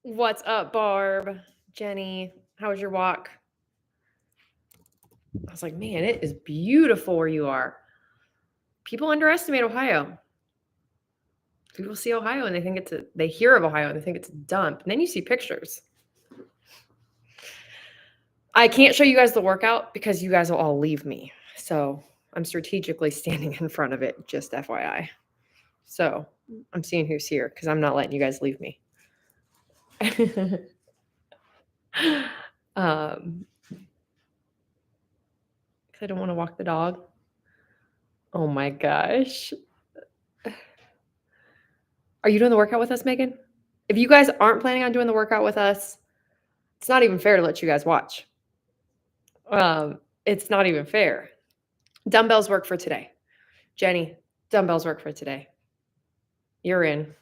What's up, Barb? Jenny, how was your walk? I was like, man, it is beautiful where you are. People underestimate Ohio. People see Ohio and they hear of Ohio and they think it's a dump. And then you see pictures. I can't show you guys the workout because you guys will all leave me. So I'm strategically standing in front of it, just FYI. So I'm seeing who's here because I'm not letting you guys leave me. um, 'cause I don't want to walk the dog. Oh my gosh. Are you doing the workout with us, Megan? If you guys aren't planning on doing the workout with us, it's not even fair to let you guys watch. It's not even fair. Dumbbells work for today. Jenny, dumbbells work for today. You're in.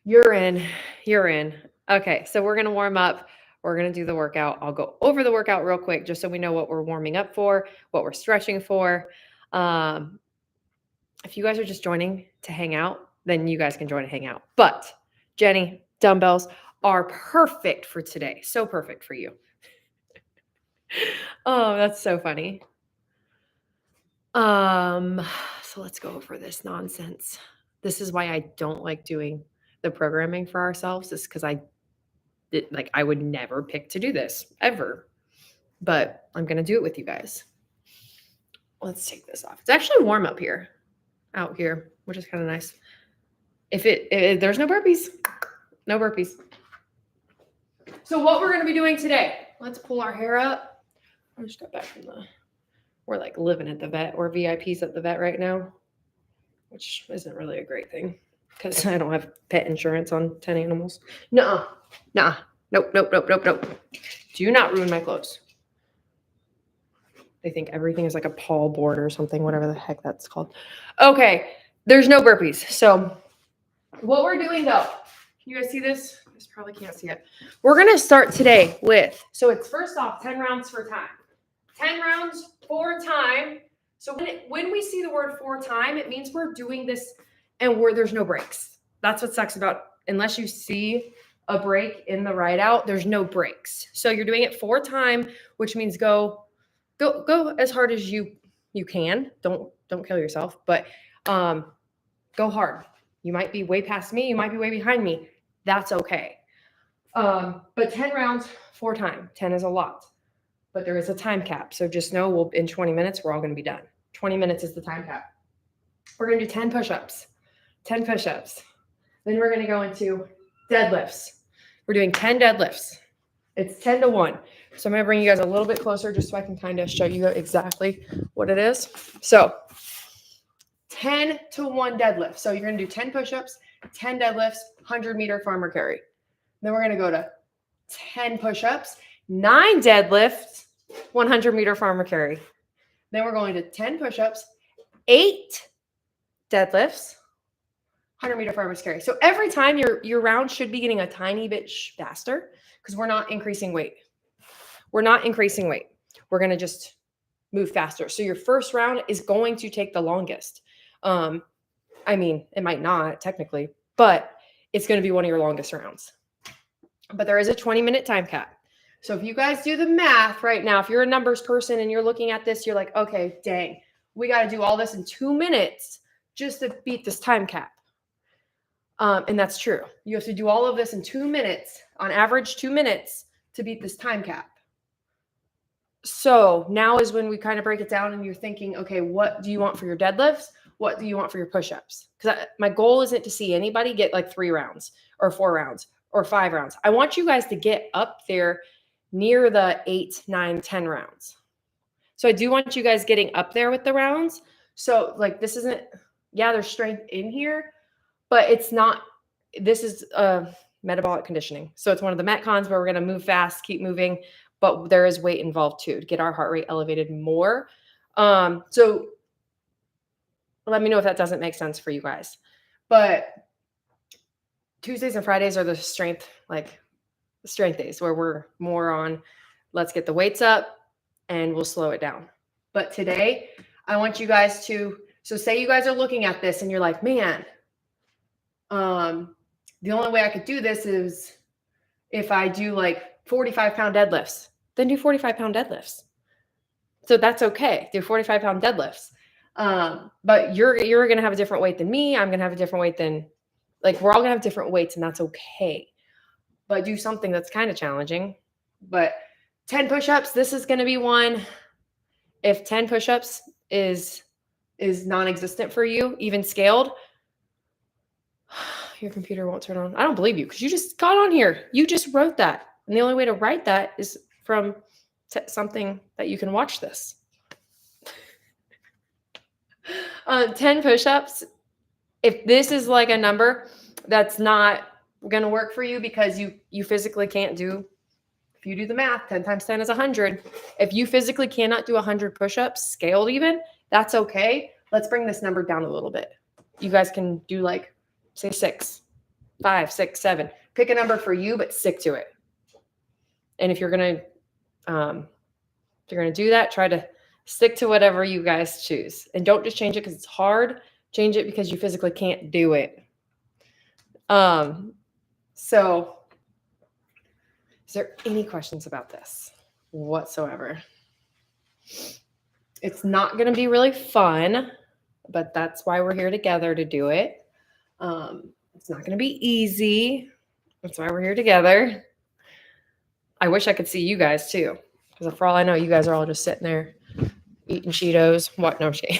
You're in. You're in. Okay, so we're going to warm up. We're going to do the workout. I'll go over the workout real quick just so we know what we're warming up for, what we're stretching for. If you guys are just joining to hang out, then you guys can join and hang out. But Jenny, dumbbells are perfect for today. So perfect for you. Oh, that's so funny. So let's go over this nonsense. This is why I don't like doing the programming for ourselves, is because I would never pick to do this ever. But I'm gonna do it with you guys. Let's take this off. It's actually warm up here, out here, which is kind of nice. If there's no burpees. No burpees. So what we're going to be doing today, let's pull our hair up. I just got back from we're like living at the vet. We're VIPs at the vet right now, which isn't really a great thing because I don't have pet insurance on 10 animals. Nuh-uh. Nah. Nope. Do not ruin my clothes. They think everything is like a paw board or something, whatever the heck that's called. Okay. There's no burpees. So what we're doing though, can you guys see this? You guys probably can't see it. We're going to start today with, so it's first off 10 rounds for time. 10 rounds for time. So when we see the word for time, it means we're doing this and there's no breaks. That's what sucks about, unless you see a break in the write out, there's no breaks. So you're doing it for time, which means go as hard as you can. Don't kill yourself, but go hard. You might be way past me. You might be way behind me. That's okay. But 10 rounds for time. 10 is a lot. But there is a time cap. So just know in 20 minutes, we're all going to be done. 20 minutes is the time cap. We're going to do 10 push-ups. 10 push-ups. Then we're going to go into deadlifts. We're doing 10 deadlifts. It's 10 to 1. So I'm going to bring you guys a little bit closer just so I can kind of show you exactly what it is. So 10 to 1 deadlift. So you're going to do 10 push-ups, 10 deadlifts, 100-meter farmer carry. Then we're going to go to 10 push-ups, 9 deadlifts, 100-meter farmer carry. Then we're going to 10 push-ups, 8 deadlifts, 100-meter farmer's carry. So every time your round should be getting a tiny bit faster because we're not increasing weight. We're not increasing weight. We're going to just move faster. So your first round is going to take the longest. I mean, it might not technically, but it's going to be one of your longest rounds. But there is a 20-minute time cap. So if you guys do the math right now, if you're a numbers person and you're looking at this, you're like, okay, dang, we got to do all this in 2 minutes just to beat this time cap. And that's true. You have to do all of this in 2 minutes, on average 2 minutes, to beat this time cap. So now is when we kind of break it down and you're thinking, okay, what do you want for your deadlifts? What do you want for your push-ups? Because my goal isn't to see anybody get like 3 rounds or 4 rounds or 5 rounds. I want you guys to get up there near the 8, 9, 10 rounds. So I do want you guys getting up there with the rounds. So like this isn't, yeah, there's strength in here, but it's not, this is metabolic conditioning. So it's one of the Metcons where we're going to move fast, keep moving, but there is weight involved too to get our heart rate elevated more. So let me know if that doesn't make sense for you guys. But Tuesdays and Fridays are the strength days where we're more on, let's get the weights up and we'll slow it down. But today I want you guys to, so say you guys are looking at this and you're like, man, the only way I could do this is if I do like 45-pound deadlifts, then do 45-pound deadlifts. So that's okay. Do 45-pound deadlifts. But you're going to have a different weight than me. I'm going to have a different weight than, like, we're all going to have different weights, and that's okay. But do something that's kind of challenging. But 10 push-ups, this is going to be one. If 10 push-ups is non-existent for you, even scaled, your computer won't turn on. I don't believe you because you just got on here. You just wrote that. And the only way to write that is from something that you can watch this. 10 push-ups. If this is like a number that's not going to work for you because you physically can't do, if you do the math, 10 times 10 is 100. If you physically cannot do 100 push-ups, scaled even, that's okay. Let's bring this number down a little bit. You guys can do like, say 6, 5, 6, 7. Pick a number for you, but stick to it. And if you're going to do that, try to stick to whatever you guys choose. And don't just change it because it's hard. Change it because you physically can't do it. So is there any questions about this whatsoever? It's not going to be really fun, but that's why we're here together to do it. It's not going to be easy. That's why we're here together. I wish I could see you guys too, because for all I know, you guys are all just sitting there eating Cheetos. What? No, I'm kidding.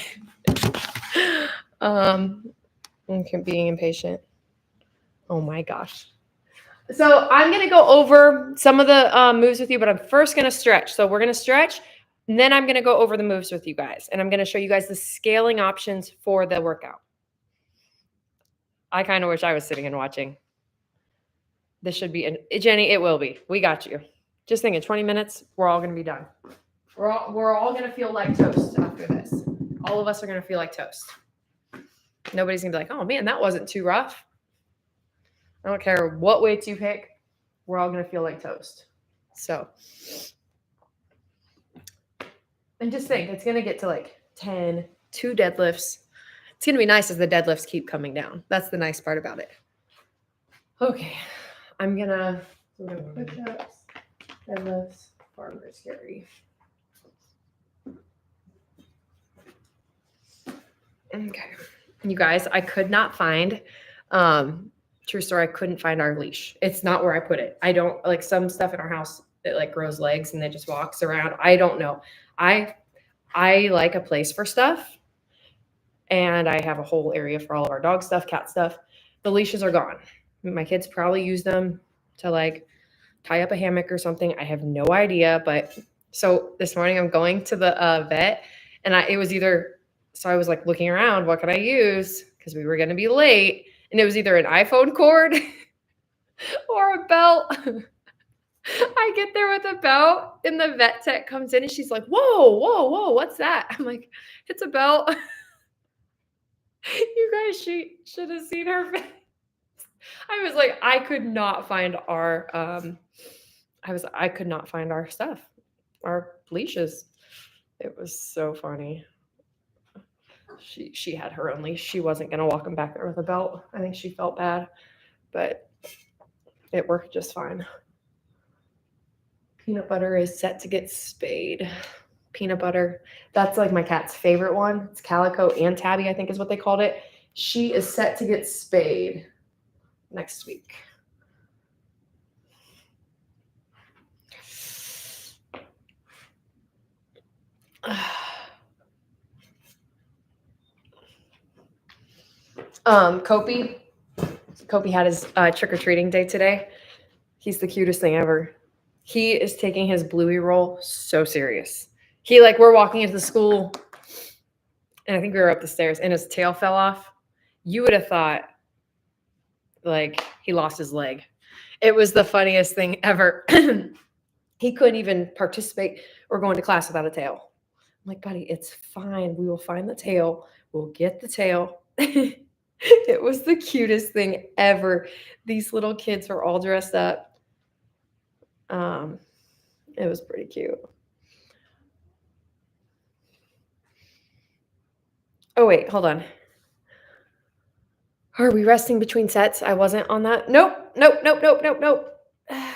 And being impatient. Oh my gosh. So I'm going to go over some of the moves with you, but I'm first going to stretch. So we're going to stretch, and then I'm going to go over the moves with you guys, and I'm going to show you guys the scaling options for the workout. I kind of wish I was sitting and watching. This should be, Jenny, it will be. We got you. Just think in 20 minutes, we're all going to be done. We're all going to feel like toast after this. All of us are going to feel like toast. Nobody's going to be like, oh man, that wasn't too rough. I don't care what weights you pick. We're all going to feel like toast. So, and just think, it's going to get to like 10, 2 deadlifts. It's going to be nice as the deadlifts keep coming down. That's the nice part about it. Okay. I'm going to push-ups, deadlifts, farmer's carry. Okay. You guys, I could not find, true story, I couldn't find our leash. It's not where I put it. I don't, like, some stuff in our house, it like grows legs and it just walks around. I don't know. I like a place for stuff, and I have a whole area for all of our dog stuff, cat stuff. The leashes are gone. My kids probably use them to like tie up a hammock or something. I have no idea. But so this morning I'm going to the vet, and it was either, so I was like looking around, what can I use? Because we were going to be late, and it was either an iPhone cord or a belt. I get there with a belt, and the vet tech comes in, and she's like, whoa, what's that? I'm like, it's a belt. You guys, she should have seen her face. I was like, I could not find our I could not find our stuff, our leashes. It was so funny. She had her own leash. She wasn't gonna walk him back there with a belt. I think she felt bad, but it worked just fine. Peanut butter is set to get spayed. Peanut butter, that's like my cat's favorite one. It's Calico and Tabby, I think is what they called it. She is set to get spayed next week. Kopi had his trick-or-treating day today. He's the cutest thing ever. He is taking his Bluey role so serious. We're walking into the school, and I think we were up the stairs, and his tail fell off. You would have thought, like, he lost his leg. It was the funniest thing ever. He couldn't even participate or go into class without a tail. I'm like, buddy, it's fine. We will find the tail. We'll get the tail. It was the cutest thing ever. These little kids were all dressed up. It was pretty cute. Oh, wait, hold on. Are we resting between sets? I wasn't on that. Nope. Nope. Nope. Nope. Nope. Nope. A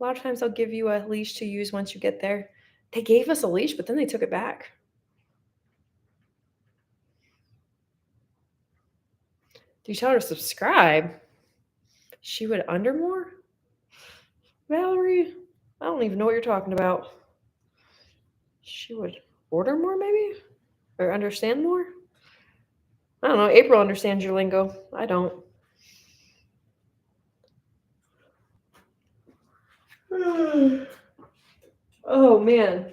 lot of times they'll give you a leash to use once you get there. They gave us a leash, but then they took it back. Do you tell her to subscribe? She would under more? Valerie, I don't even know what you're talking about. She would order more, maybe? Or understand more? I don't know. April understands your lingo. I don't. Oh, man.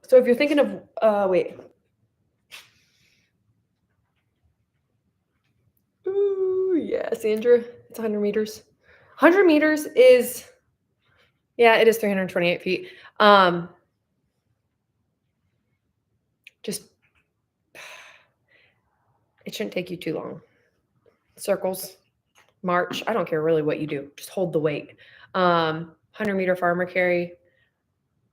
So if you're thinking of, wait. Ooh, yeah, Sandra. It's 100 meters. 100 meters is, yeah, it is 328 feet. Just, it shouldn't take you too long. Circles, march. I don't care really what you do. Just hold the weight. 100-meter farmer carry.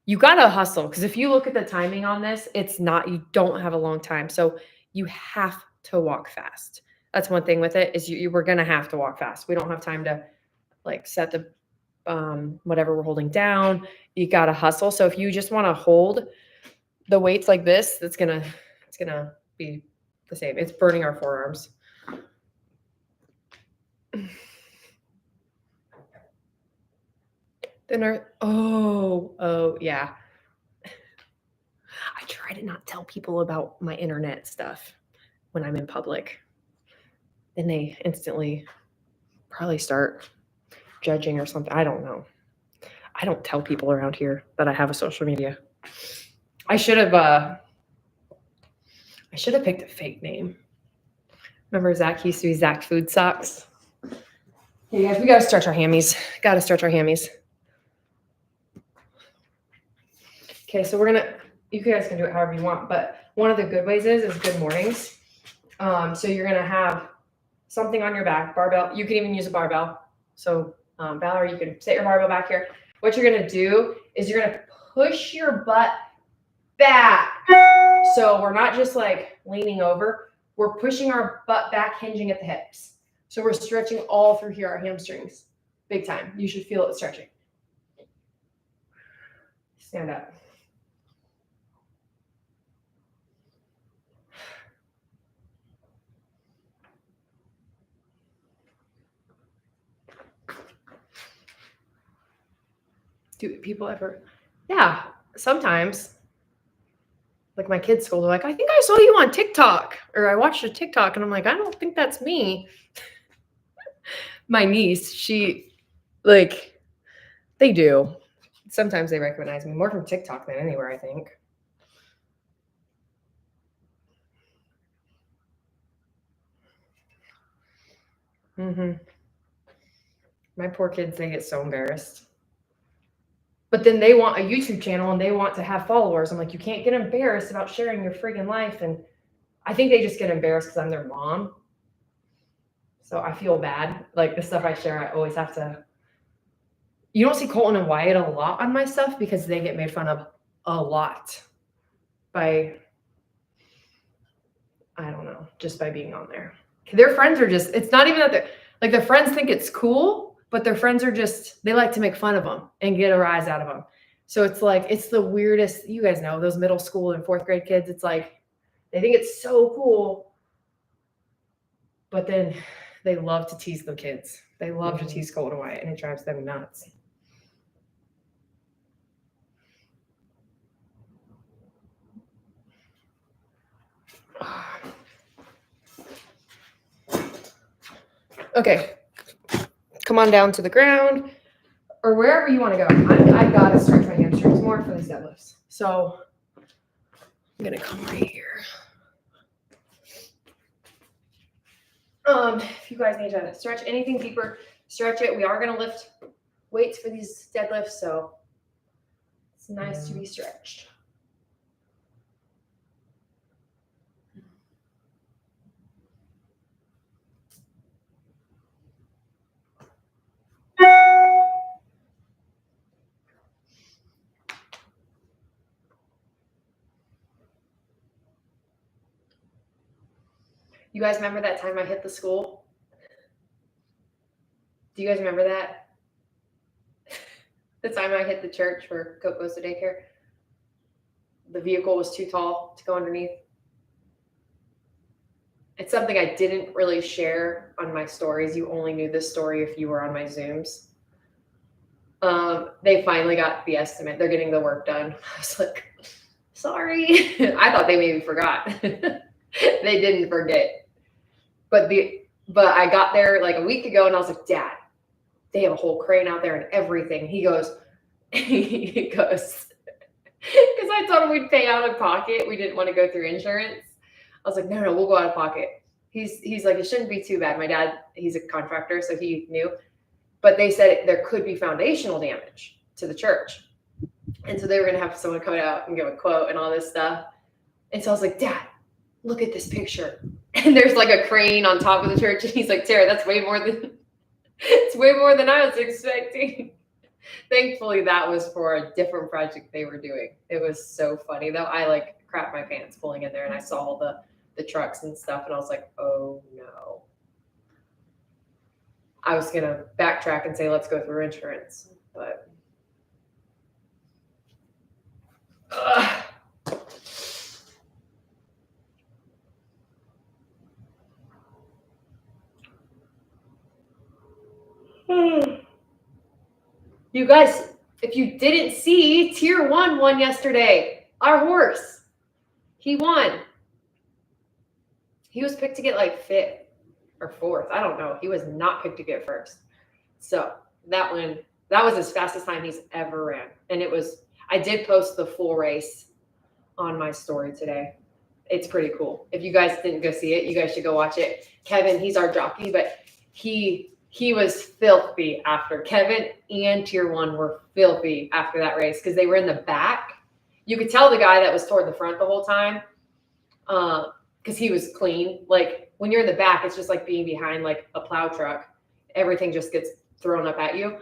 You got to hustle because if you look at the timing on this, it's not, you don't have a long time. So you have to walk fast. That's one thing with it is you we're going to have to walk fast. We don't have time to like set the whatever we're holding down. You got to hustle. So if you just want to hold the weights like this, it's going to be the same. It's burning our forearms. Then oh yeah. I try to not tell people about my internet stuff when I'm in public. Then they instantly probably start judging or something. I don't know. I don't tell people around here that I have a social media. I should have picked a fake name. Remember Zach used to be Zach Food Socks? Hey guys, we gotta stretch our hammies. Gotta stretch our hammies. Okay, so you guys can do it however you want, but one of the good ways is good mornings. So you're gonna have something on your back, barbell. You can even use a barbell. So Valerie, you can set your barbell back here. What you're gonna do is you're gonna push your butt back. So we're not just like leaning over, we're pushing our butt back, hinging at the hips. So we're stretching all through here, our hamstrings, big time. You should feel it stretching. Stand up. Do people ever? Yeah, sometimes. Like my kids' school, they're like, I think I saw you on TikTok, or I watched a TikTok, and I'm like, I don't think that's me. My niece, they do. Sometimes they recognize me more from TikTok than anywhere, I think. My poor kids, they get so embarrassed. But then they want a YouTube channel and they want to have followers. I'm like, you can't get embarrassed about sharing your friggin' life. And I think they just get embarrassed because I'm their mom. So I feel bad. Like the stuff I share, I always have to. You don't see Colton and Wyatt a lot on my stuff because they get made fun of a lot by, I don't know, just by being on there. Their friends are just, it's not even that they're, like their friends think it's cool, but their friends are just, they like to make fun of them and get a rise out of them. So it's like, it's the weirdest, you guys know, those middle school and fourth grade kids, it's like, they think it's so cool, but then they love to tease the kids. They love to tease Colton and Wyatt, and it drives them nuts. Okay, come on down to the ground or wherever you want to go. I gotta stretch my hamstrings more for these deadlifts. So I'm gonna come right here. If you guys need to stretch anything deeper, stretch it. We are gonna lift weights for these deadlifts, so it's nice to be stretched. You guys remember that time I hit the school? Do you guys remember that? The time I hit the church where Coke goes to daycare? The vehicle was too tall to go underneath. It's something I didn't really share on my stories. You only knew this story if you were on my Zooms. They finally got the estimate. They're getting the work done. I was like, sorry. I thought they maybe forgot. They didn't forget. But I got there like a week ago and I was like, Dad, they have a whole crane out there and everything. He goes, because I told him we'd pay out of pocket. We didn't want to go through insurance. I was like, no, we'll go out of pocket. He's like, it shouldn't be too bad. My dad, he's a contractor, so he knew. But they said there could be foundational damage to the church. And so they were going to have someone come out and give a quote and all this stuff. And so I was like, Dad, look at this picture. And there's like a crane on top of the church. And he's like, Tara, it's way more than I was expecting. Thankfully, that was for a different project they were doing. It was so funny, though. I like crapped my pants pulling in there, and I saw all the trucks and stuff, and I was like, oh, no. I was going to backtrack and say, let's go through insurance, but... You guys, if you didn't see, Tier 1 won yesterday. Our horse. He won. He was picked to get like 5th or 4th. I don't know. He was not picked to get 1st. So that was his fastest time he's ever ran. And I did post the full race on my story today. It's pretty cool. If you guys didn't go see it, you guys should go watch it. Kevin, he's our jockey, but he was filthy after. Kevin and Tier 1 were filthy after that race because they were in the back. You could tell the guy that was toward the front the whole time because he was clean. Like when you're in the back, it's just like being behind like a plow truck. Everything just gets thrown up at you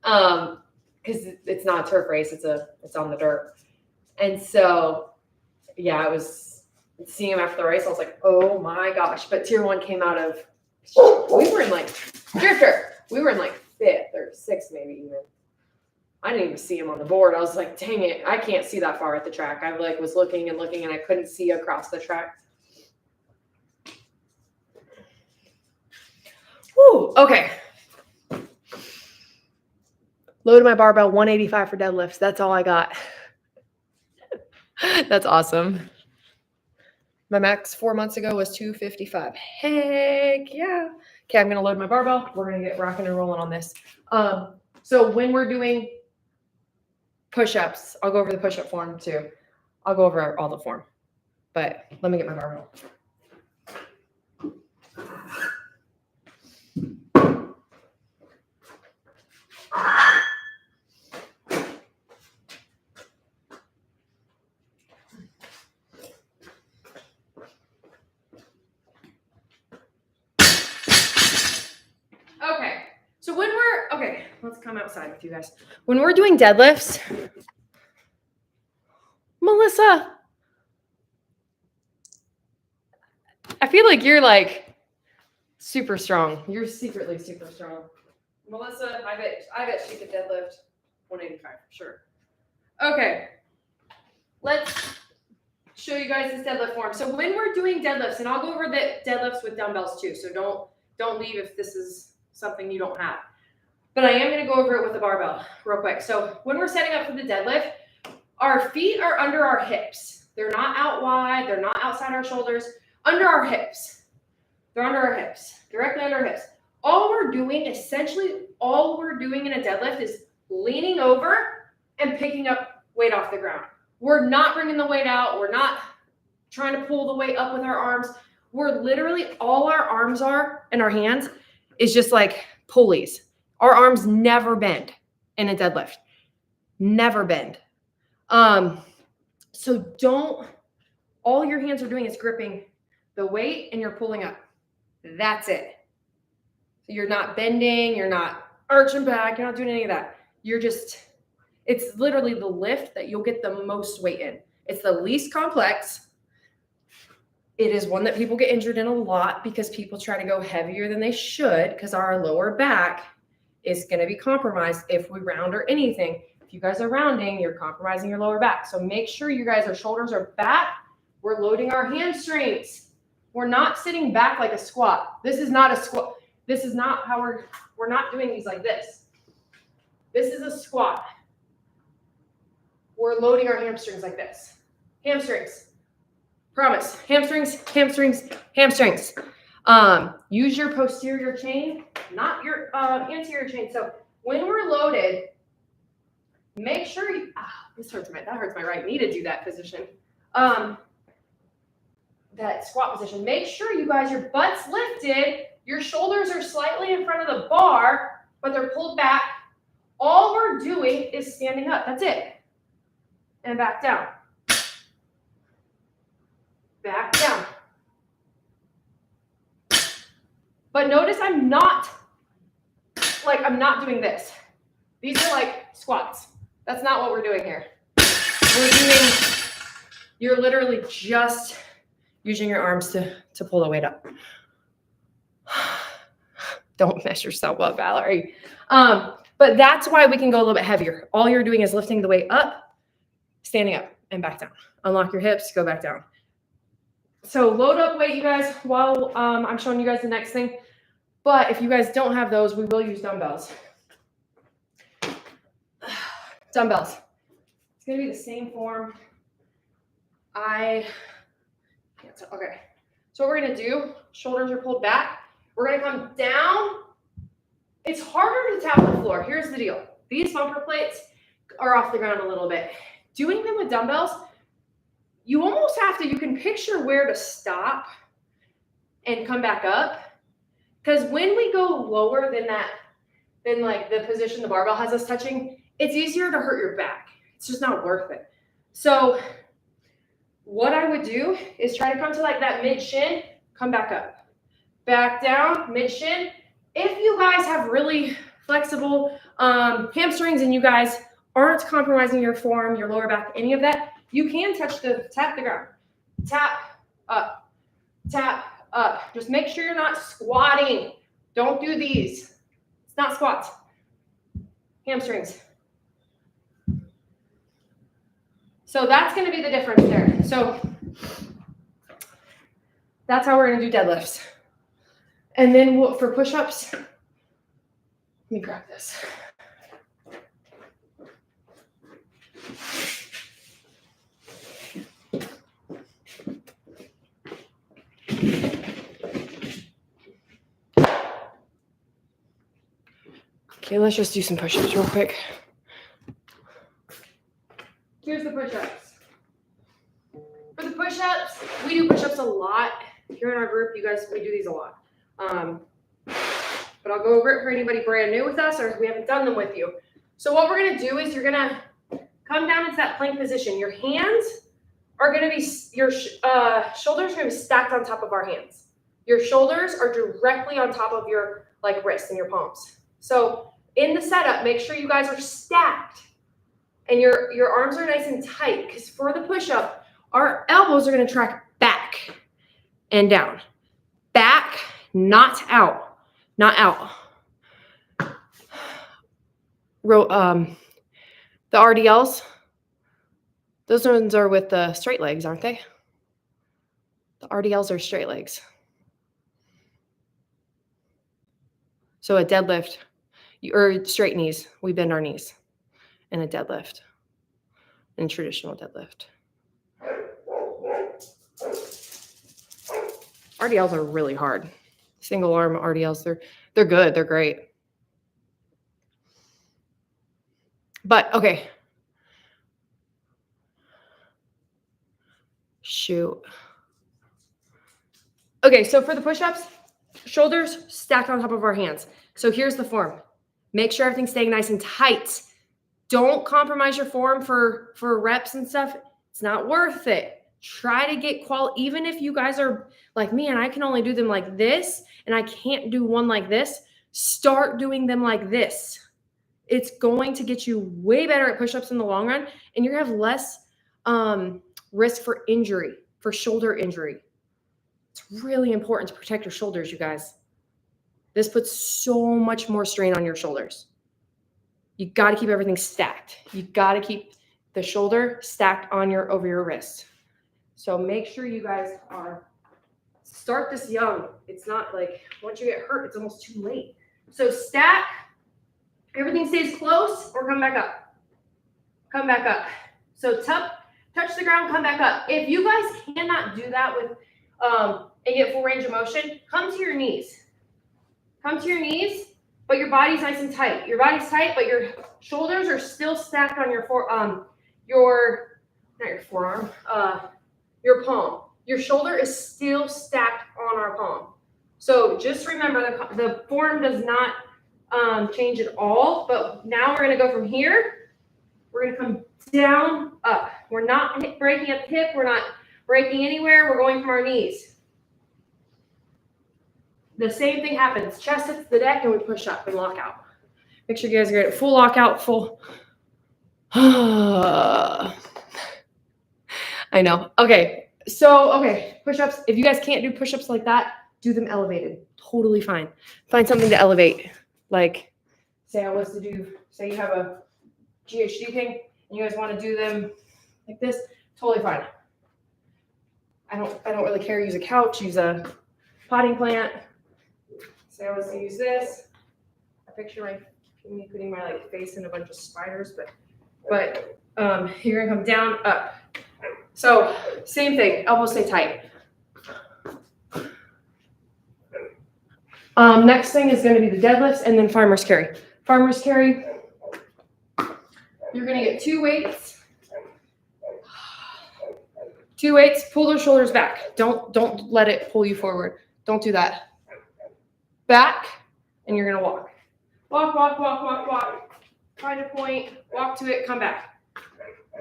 because it's not a turf race. It's on the dirt. And so, yeah, it was seeing him after the race. I was like, oh my gosh. But Tier 1 came out of, we were in like Drifter. We were in like 5th or 6th, maybe even. I didn't even see him on the board. I was like, dang it, I can't see that far at the track. I like was looking and looking, and I couldn't see across the track. Whew, okay. Loaded my barbell, 185 for deadlifts. That's all I got. That's awesome. My max 4 months ago was 255. Heck yeah. Okay, I'm going to load my barbell. We're going to get rocking and rolling on this. So when we're doing push-ups, I'll go over the push-up form too. I'll go over all the form. But let me get my barbell. Okay, so let's come outside with you guys. When we're doing deadlifts, Melissa, I feel like you're like super strong. You're secretly super strong. Melissa, I bet she could deadlift 185 for sure. Okay, let's show you guys this deadlift form. So when we're doing deadlifts, and I'll go over the deadlifts with dumbbells too, so don't leave if this is something you don't have. But I am going to go over it with the barbell real quick. So when we're setting up for the deadlift, our feet are under our hips. They're not out wide. They're not outside our shoulders. Under our hips. They're under our hips. Directly under our hips. All we're doing in a deadlift is leaning over and picking up weight off the ground. We're not bringing the weight out. We're not trying to pull the weight up with our arms. We're literally, all our arms are and our hands is just like pulleys. Our arms never bend in a deadlift. Never bend. So all your hands are doing is gripping the weight and you're pulling up. That's it. So you're not bending, you're not arching back, you're not doing any of that. It's literally the lift that you'll get the most weight in. It's the least complex. It is one that people get injured in a lot because people try to go heavier than they should because our lower back is going to be compromised if we round or anything. If you guys are rounding, you're compromising your lower back. So make sure you guys, our shoulders are back. We're loading our hamstrings. We're not sitting back like a squat. This is not a squat. This is not how we're not doing these like this. This is a squat. We're loading our hamstrings like this. Hamstrings. Promise. Hamstrings, hamstrings, hamstrings. Use your posterior chain, not your anterior chain. So when we're loaded, make sure you, that hurts my right knee to do that position. That squat position. Make sure you guys, your butt's lifted, your shoulders are slightly in front of the bar, but they're pulled back. All we're doing is standing up. That's it. And back down. Back down. But notice I'm not doing this. These are like squats. That's not what we're doing here. You're literally just using your arms to pull the weight up. Don't mess yourself up, Valerie. But that's why we can go a little bit heavier. All you're doing is lifting the weight up, standing up, and back down. Unlock your hips, go back down. So load up weight, you guys, while I'm showing you guys the next thing. But if you guys don't have those, we will use dumbbells. Dumbbells. It's going to be the same form. Okay. So what we're going to do, shoulders are pulled back. We're going to come down. It's harder to tap the floor. Here's the deal. These bumper plates are off the ground a little bit. Doing them with dumbbells, you almost have to, you can picture where to stop and come back up. Because when we go lower than like the position the barbell has us touching, it's easier to hurt your back. It's just not worth it. So what I would do is try to come to like that mid shin, come back up, back down, mid shin. If you guys have really flexible hamstrings and you guys aren't compromising your form, your lower back, any of that, you can tap the ground. Tap up, tap up. Just make sure you're not squatting. Don't do these. It's not squats. Hamstrings. So that's going to be the difference there. So that's how we're going to do deadlifts. And then for push-ups, let me grab this. Okay, let's just do some push-ups real quick. Here's the push-ups. For the push-ups, we do push-ups a lot. Here in our group, you guys, we do these a lot. But I'll go over it for anybody brand new with us or if we haven't done them with you. So what we're going to do is you're going to come down into that plank position. Your hands are going to be, your shoulders are going to be stacked on top of our hands. Your shoulders are directly on top of your like wrists and your palms. So in the setup, make sure you guys are stacked and your arms are nice and tight because for the push-up, our elbows are going to track back and down. Back, not out. Not out. The RDLs, those ones are with the straight legs, aren't they? The RDLs are straight legs. So a deadlift, or straight knees, we bend our knees in a deadlift, in traditional deadlift. RDLs are really hard. Single arm RDLs, they're good, they're great. But okay. Shoot. Okay, so for the push-ups, shoulders stacked on top of our hands. So here's the form. Make sure everything's staying nice and tight. Don't compromise your form for reps and stuff. It's not worth it. Try to get quality, even if you guys are like me and I can only do them like this and I can't do one like this, start doing them like this. It's going to get you way better at push-ups in the long run and you're going to have less risk for injury, for shoulder injury. It's really important to protect your shoulders, you guys. This puts so much more strain on your shoulders. You got to keep everything stacked. You got to keep the shoulder stacked over your wrist. So make sure you guys start this young. It's not like once you get hurt, it's almost too late. So stack, everything stays close, or come back up. Come back up. So touch the ground, come back up. If you guys cannot do that with and get full range of motion, come to your knees. Come to your knees, but your body's nice and tight. Your body's tight, but your shoulders are still stacked on your your palm. Your shoulder is still stacked on our palm. So just remember the form does not change at all, but now we're going to go from here. We're going to come down, up. We're not breaking at the hip. We're not breaking anywhere. We're going from our knees. The same thing happens. Chest hits the deck, and we push up and lock out. Make sure you guys get full lockout, full. I know. Okay. So, push-ups. If you guys can't do push-ups like that, do them elevated. Totally fine. Find something to elevate. Like, say you have a GHD thing, and you guys want to do them like this, totally fine. I don't really care. Use a couch, use a potting plant. Say I was to use this. I picture me putting my face in a bunch of spiders, but you're gonna come down, up. So same thing, elbows stay tight. Next thing is going to be the deadlifts and then farmer's carry. Farmer's carry, you're going to get two weights, pull those shoulders back. Don't let it pull you forward. Don't do that. Back, and you're going to walk. Walk. Find a point, walk to it, come back.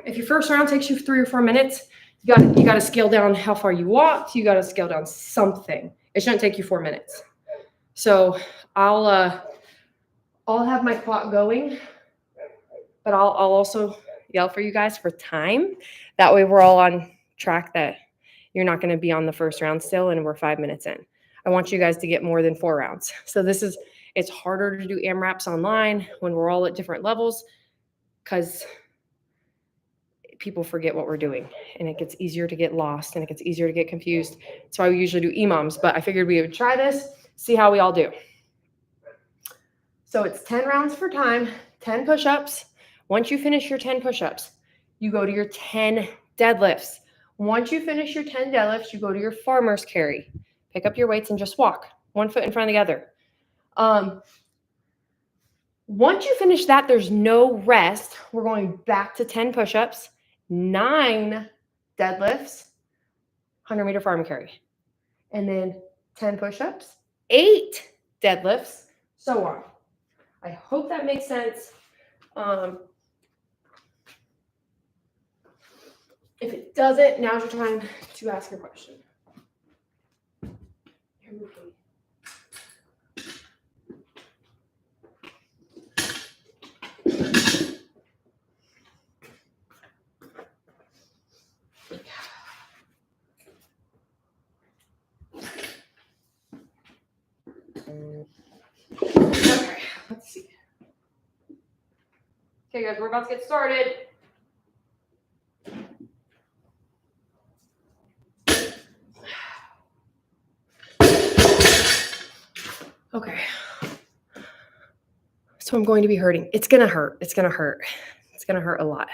If your first round takes you 3 or 4 minutes, you got to scale down how far you walked. You got to scale down something. It shouldn't take you 4 minutes. So I'll have my clock going, but I'll also yell for you guys for time. That way we're all on track that you're not going to be on the first round still, and we're 5 minutes in. I want you guys to get more than 4 rounds. So it's harder to do AMRAPs online when we're all at different levels because people forget what we're doing, and it gets easier to get lost, and it gets easier to get confused. That's why we usually do EMOMs, but I figured we would try this, see how we all do. So it's 10 rounds for time, 10 push-ups. Once you finish your 10 push-ups, you go to your 10 deadlifts. Once you finish your 10 deadlifts, you go to your farmer's carry. Pick up your weights and just walk, one foot in front of the other. Once you finish that, there's no rest. We're going back to 10 push-ups, 9 deadlifts, 100-meter farm carry, and then 10 push-ups, 8 deadlifts, so on. I hope that makes sense. If it doesn't, now's your time to ask your question. Okay, let's see. Okay, guys, we're about to get started. Okay. So I'm going to be hurting. It's going to hurt. It's going to hurt. It's going to hurt a lot.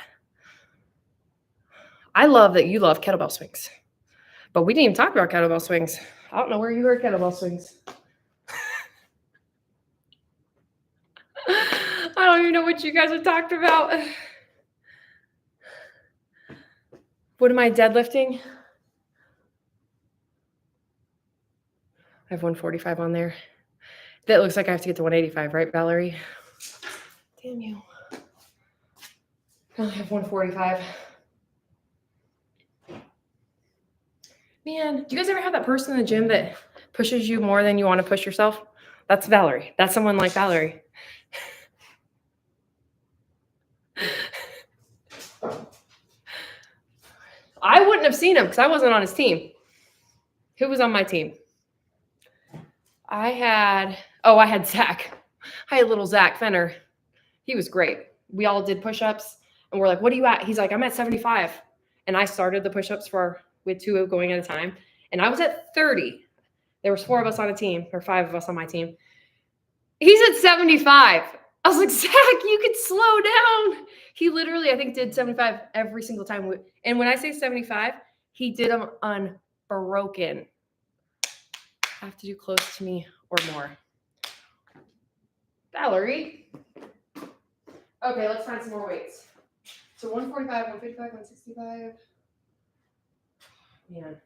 I love that you love kettlebell swings, but we didn't even talk about kettlebell swings. I don't know where you heard kettlebell swings. I don't even know what you guys have talked about. What am I deadlifting? I have 145 on there. That looks like I have to get to 185, right, Valerie? Damn you. I only have 145. Man, do you guys ever have that person in the gym that pushes you more than you want to push yourself? That's Valerie. That's someone like Valerie. I wouldn't have seen him because I wasn't on his team. Who was on my team? I had Zach. I had little Zach Fenner. He was great. We all did push-ups, and we're like, what are you at? He's like, I'm at 75. And I started the push-ups with 2 going at a time, and I was at 30. There was 4 of us on a team, or 5 of us on my team. He's at 75. I was like, Zach, you could slow down. He literally, I think, did 75 every single time. And when I say 75, he did them unbroken. Have to do close to me or more. Valerie. Okay, let's find some more weights. So 145, 155, 165. Man.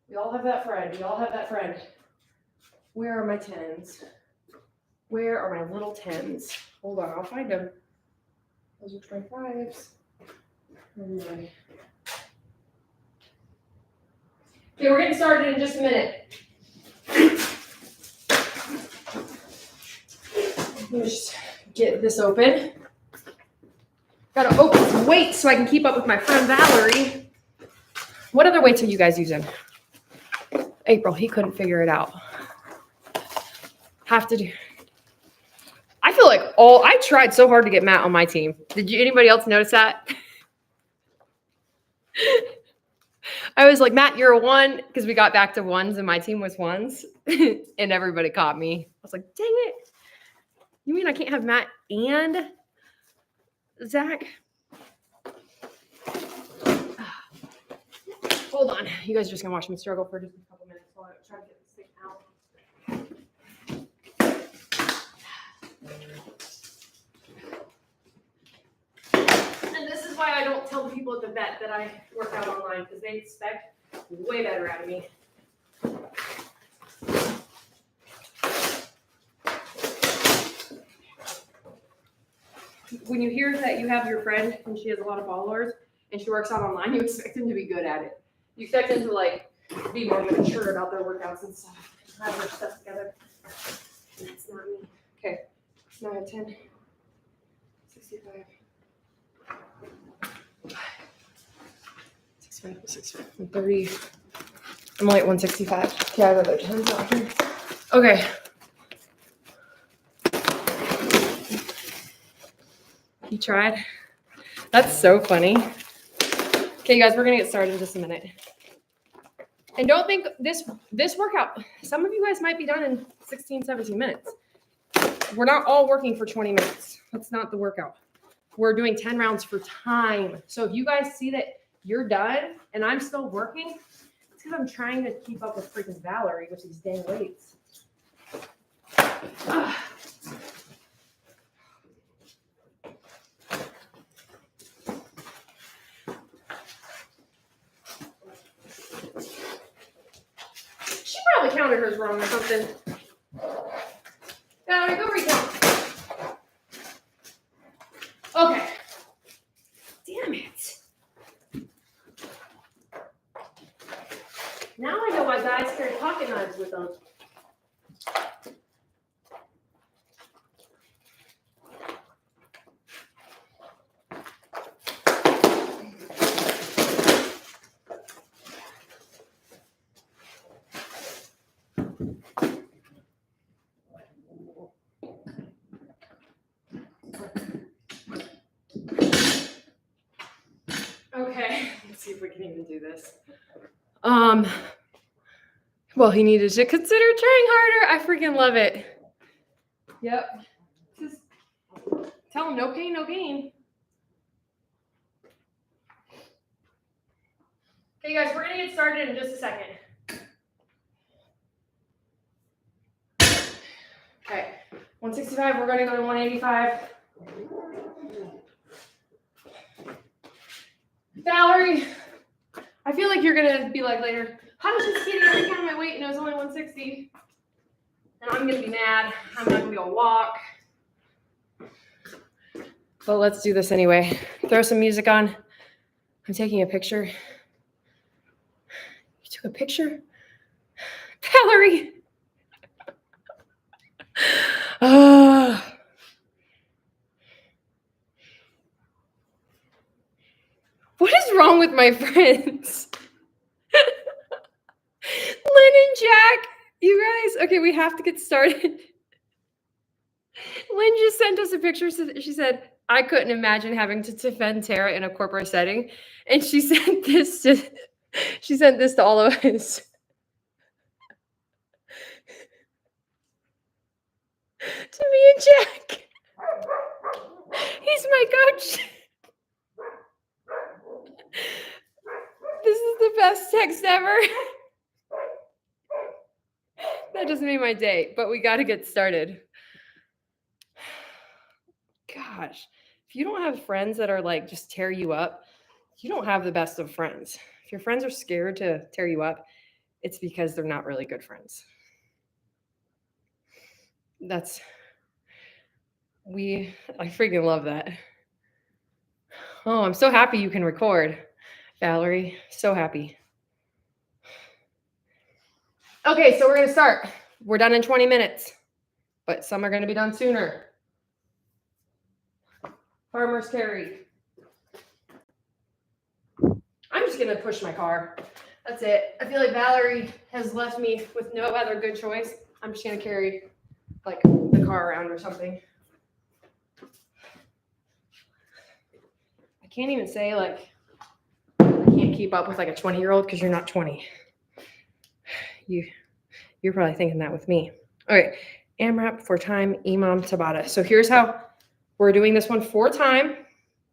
We all have that friend. Where are my 10s? Where are my little 10s? Hold on, I'll find them. Those are 25s. Anyway. Okay, we're getting started in just a minute. Let me just get this open. Gotta open some weights so I can keep up with my friend Valerie. What other weights are you guys using? April, he couldn't figure it out. Have to do. I feel like I tried so hard to get Matt on my team. Did anybody else notice that? I was like, Matt, you're a 1, because we got back to 1s and my team was 1s. And everybody caught me. I was like, dang it. You mean I can't have Matt and Zach? Hold on. You guys are just going to watch me struggle for just a couple minutes while I try to get this thing out. And this is why I don't tell the people at the vet that I work out online, because they expect way better out of me. When you hear that you have your friend and she has a lot of followers and she works out online, you expect them to be good at it. You expect them to like be more mature about their workouts and stuff, have their stuff together. That's not me. Okay, now I have 10, 65, 65, 30. I'm only at 165. Okay, I have other 10s out here. Okay. You tried? That's so funny. Okay, you guys, we're gonna get started in just a minute. And don't think this workout, some of you guys might be done in 16, 17 minutes. We're not all working for 20 minutes. That's not the workout. We're doing 10 rounds for time. So if you guys see that you're done and I'm still working, it's because I'm trying to keep up with freaking Valerie with these dang weights. She probably counted hers wrong or something. Valerie, go recount. Okay. Damn it. Now I know why guys carry pocket knives with them. Okay, let's see if we can even do this. Well, he needed to consider trying harder. I freaking love it. Yep. Just tell him no pain, no gain. Okay, guys, we're gonna get started in just a second. Okay, 165, we're gonna go to 185. Valerie, I feel like you're gonna be like later, how was just kidding? I counted my weight and it was only 160. And I'm gonna be mad. I'm not gonna be able to walk. But let's do this anyway. Throw some music on. I'm taking a picture. You took a picture? Valerie! What is wrong with my friends? and Jack, you guys, okay, we have to get started. Lynn just sent us a picture. She said, I couldn't imagine having to defend Tara in a corporate setting. And she sent this to all of us. To me and Jack. He's my coach. This is the best text ever. That doesn't make my day, but we got to get started. Gosh, if you don't have friends that are like just tear you up, you don't have the best of friends. If your friends are scared to tear you up, it's because they're not really good friends. I freaking love that. Oh, I'm so happy you can record, Valerie. So happy. Okay, so we're going to start. We're done in 20 minutes, but some are going to be done sooner. Farmer's carry. I'm just going to push my car. That's it. I feel like Valerie has left me with no other good choice. I'm just going to carry like the car around or something. I can't even say like I can't keep up with like a 20-year-old because you're not 20. You're probably thinking that with me. All right, AMRAP for time, Imam Tabata. So here's how we're doing this one for time.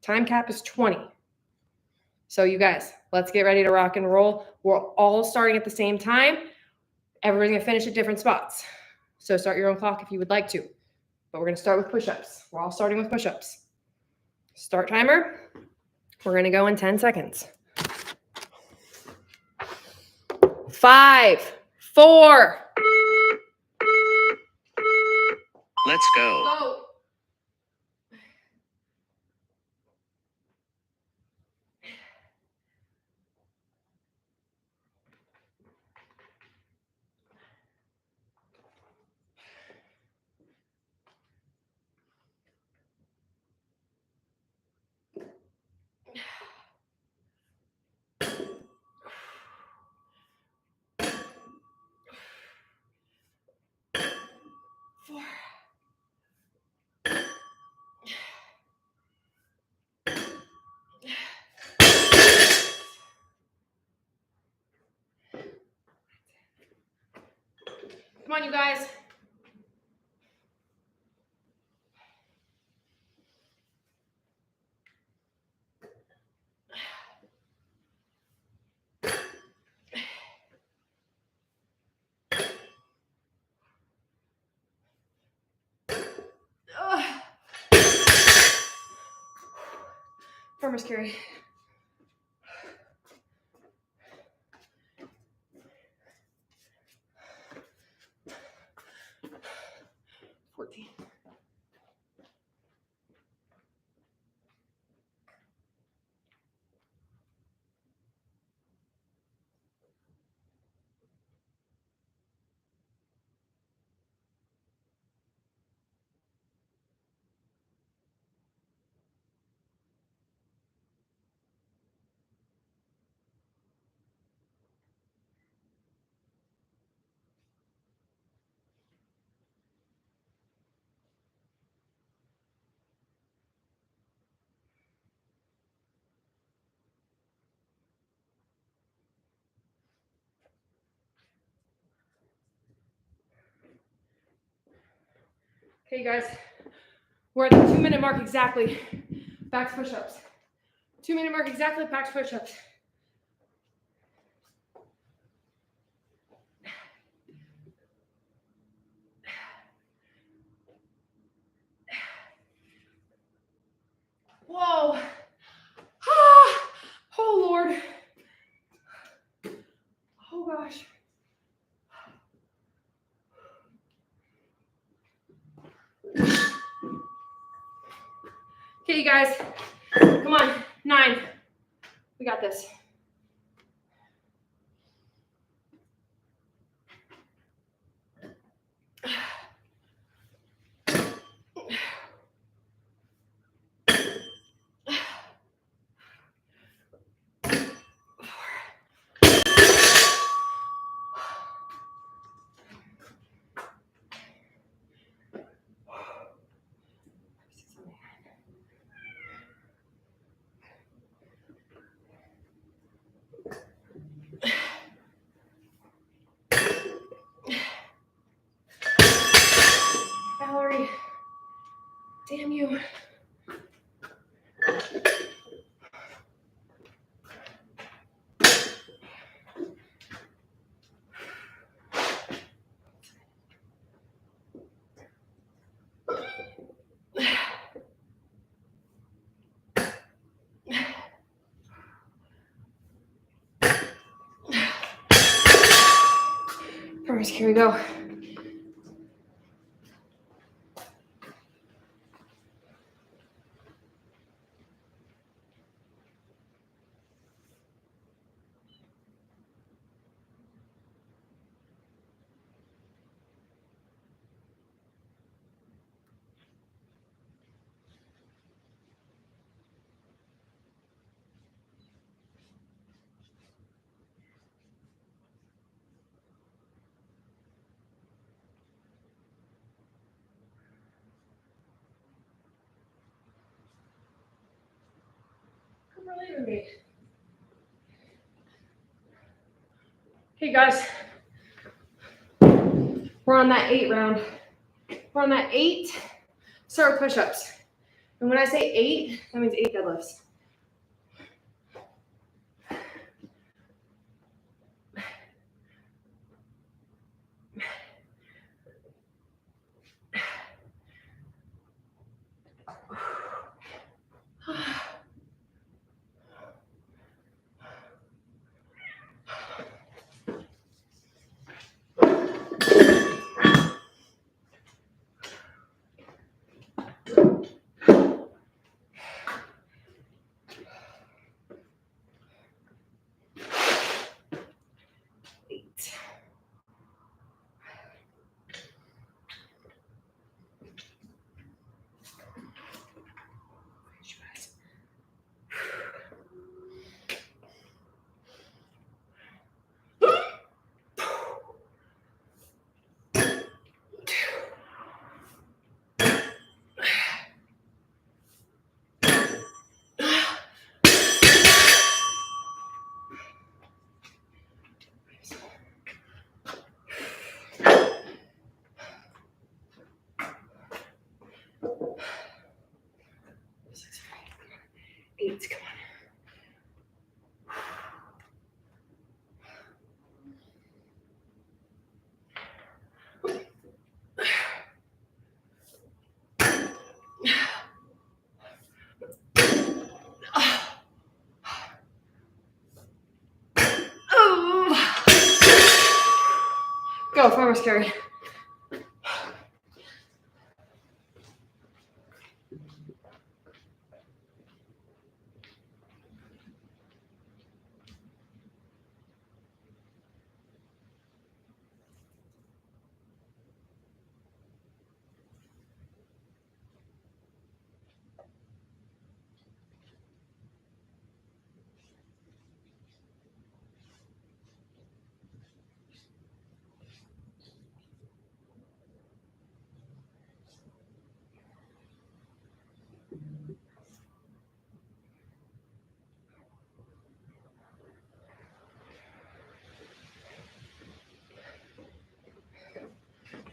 Time cap is 20. So you guys, let's get ready to rock and roll. We're all starting at the same time. Everybody's gonna finish at different spots. So start your own clock if you would like to. But we're gonna start with push-ups. We're all starting with push-ups. Start timer. We're gonna go in 10 seconds. 5, 4. Let's go. Go. Come on, you guys. Farmer's carry. Okay, guys, we're at the 2-minute mark exactly. Back to push-ups. 2-minute mark exactly, back to push-ups. Whoa. Ah. Oh, Lord. Oh, gosh. Okay, you guys, come on, 9. We got this. Damn you. First, here we go. Come relieve me. Hey guys, we're on that 8 round. We're on that 8. Start with push-ups. And when I say 8, that means 8 deadlifts. Eight, come on. Go, farmer's carry.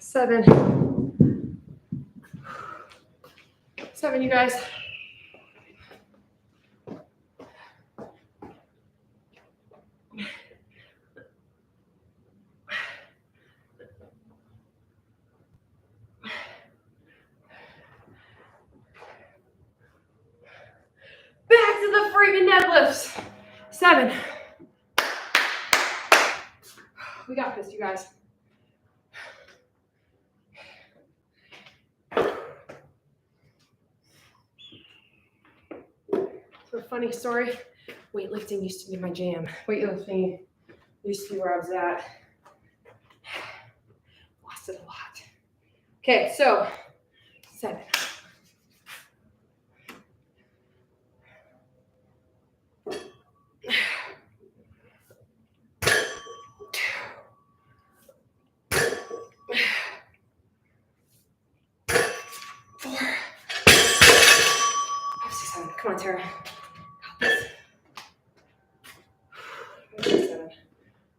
Seven, you guys. Back to the freaking deadlifts. 7. We got this, you guys. So a funny story, weightlifting used to be my jam. Weightlifting used to be where I was at. Lost it a lot. Okay, so 7. Come on, Tara.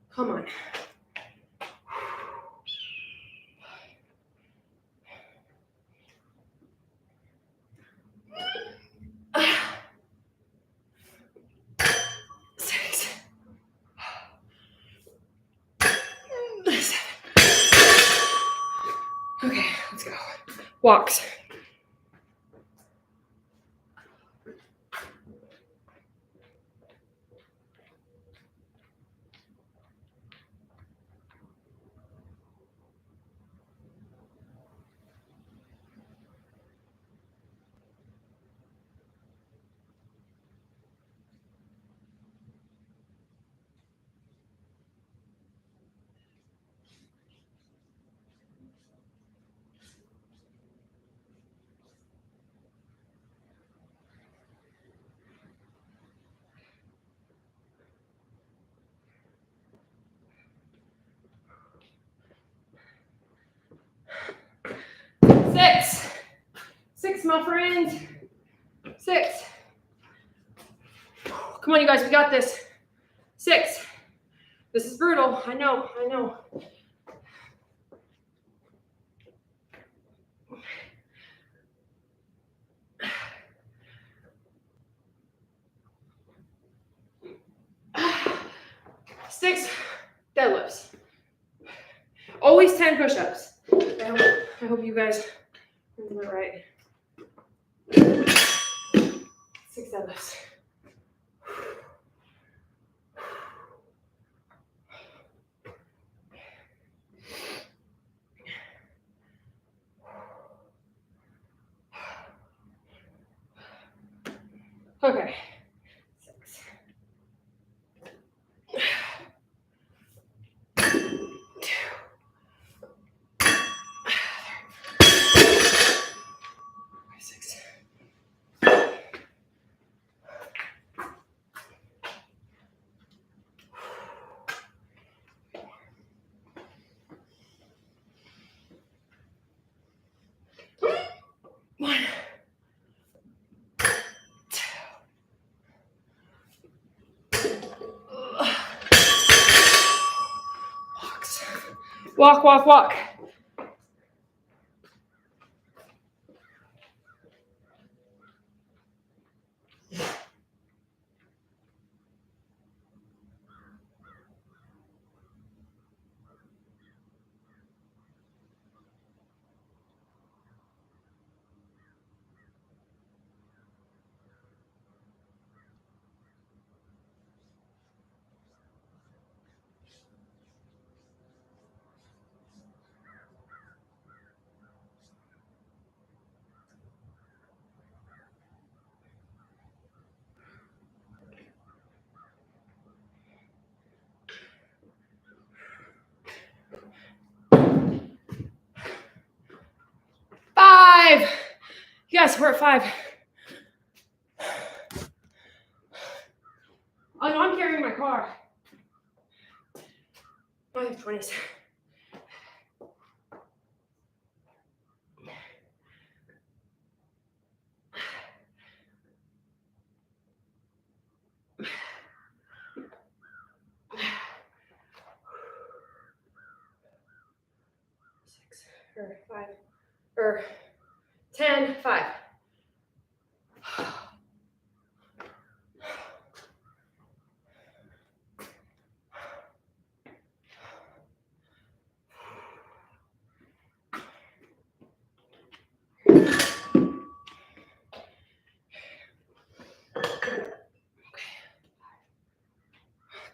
Come on. walks. Six, my friends. 6. Come on, you guys, we got this. 6. This is brutal. I know. 6 deadlifts. Always 10 push-ups. I hope you guys are doing it right. 6 deadlifts. Okay. 6. 6. One. 2. Walk. 5. Yes, we're at 5. Oh no, I'm carrying my car. I have 20s. Or 5. Or 10. 5.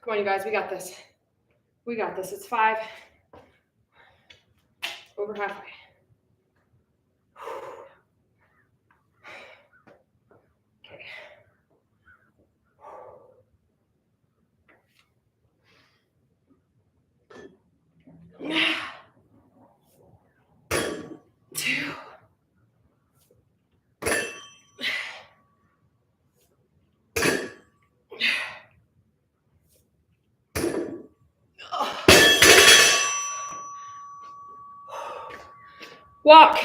Come on, you guys, we got this. It's 5. Over halfway. Okay. 2. Walk.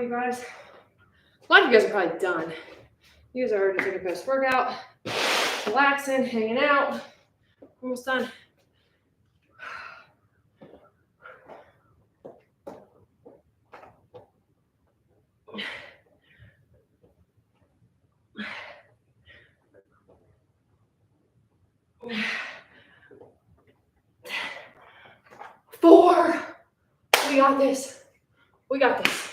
you guys. A lot of you guys are probably done. You guys are already taking a post-workout, relaxing, hanging out. Almost done. Four. We got this. We got this.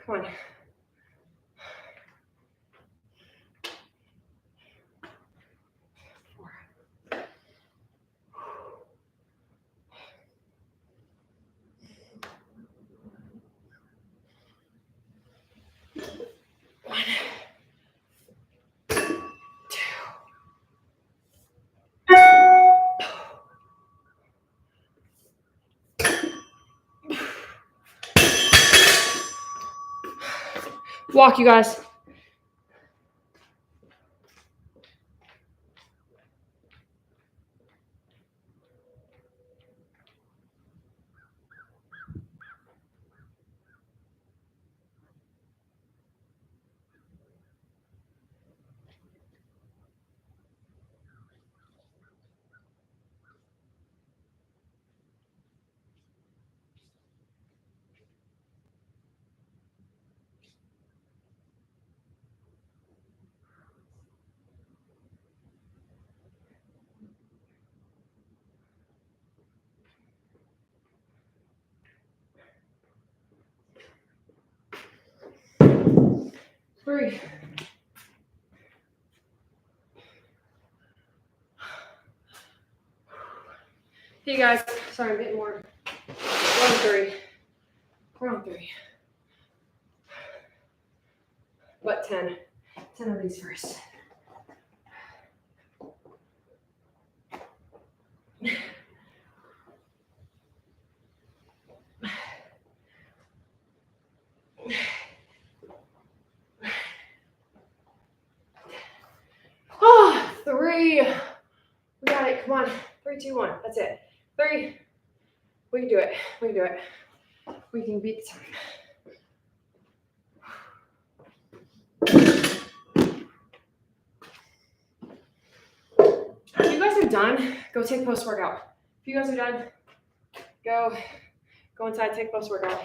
Come on. Four. One. Two. Walk, you guys. Three. Hey guys, sorry, I'm getting more. Round three. Round three. But 10. 10 of these first. Oh, 3. We got it. Come on. 3, 2, 1. That's it. 3. We can do it. We can do it. We can beat the time. If you guys are done, go take post-workout. If you guys are done, go inside, take post-workout.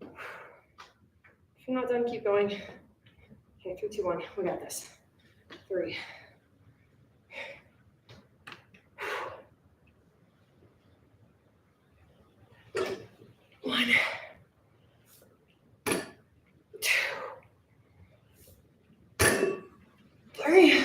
If you're not done, keep going. Okay, 3, 2, 1. We got this. 3. 1. 2. 3.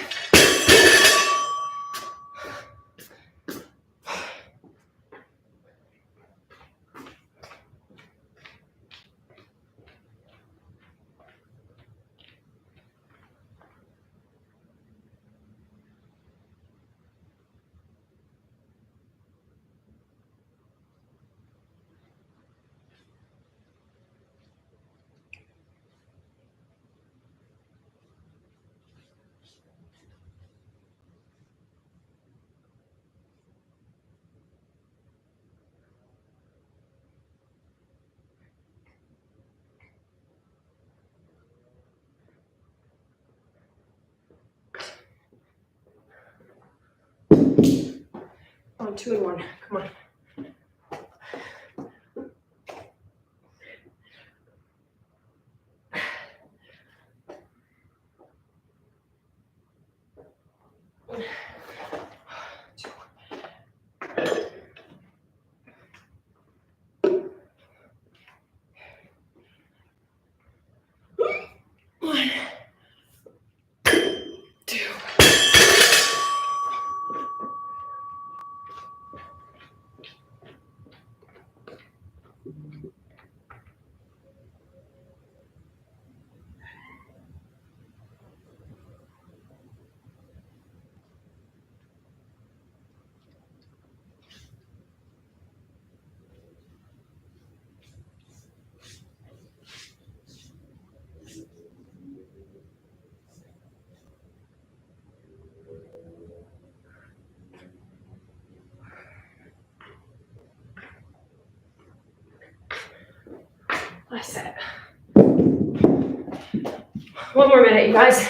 On 2 and 1. Come on. One. 2. last set. 1 more minute, you guys.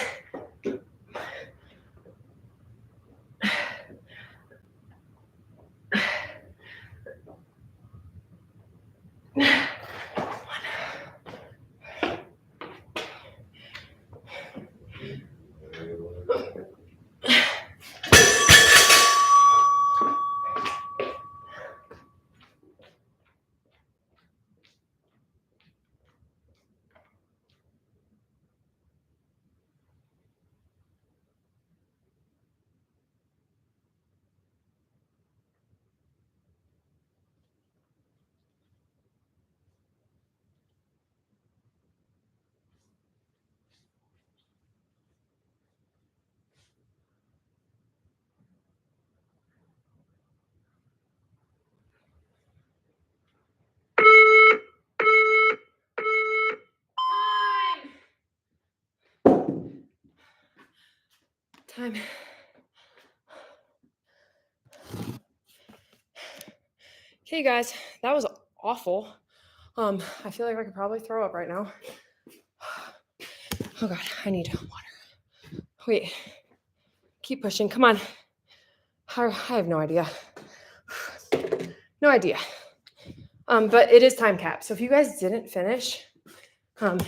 Time. Okay, guys, that was awful. I feel like I could probably throw up right now. Oh God, I need water. Wait, keep pushing. Come on. I have no idea. No idea. But it is time cap. So if you guys didn't finish, you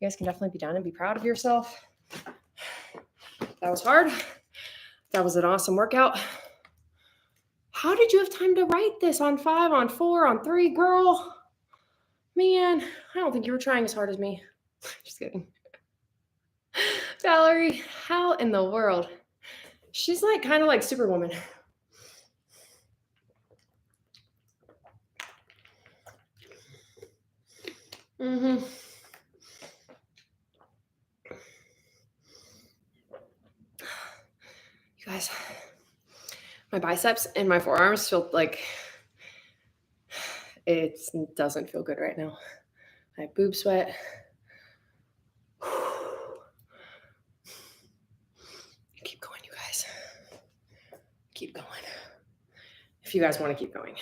guys can definitely be done and be proud of yourself. That was hard. That was an awesome workout. How did you have time to write this on 5, on 4, on 3, girl? Man, I don't think you were trying as hard as me. Just kidding. Valerie, how in the world? She's like kind of like Superwoman. You guys, my biceps and my forearms feel like it doesn't feel good right now. I have boob sweat. Keep going, you guys. Keep going. If you guys want to keep going.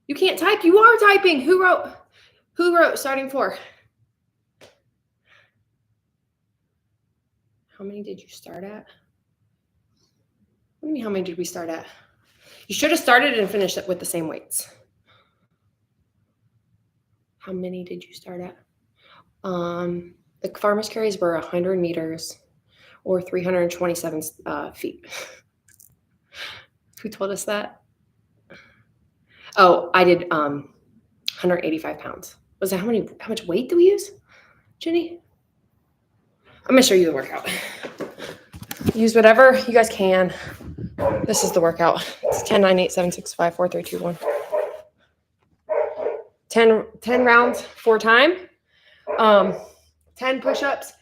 You can't type. You are typing. Who wrote starting 4? How many did you start at? What do you mean, how many did we start at? You should have started and finished it with the same weights. How many did you start at? The farmer's carries were 100 meters or 327 feet. Who told us that? Oh, I did 185 pounds. Was that how much weight do we use, Jenny? I'm gonna show you the workout. Use whatever you guys can. This is the workout. It's 10, 9, 8, 7, 6, 5, 4, 3, 2, 1. 10 rounds 4 times. 10 push-ups,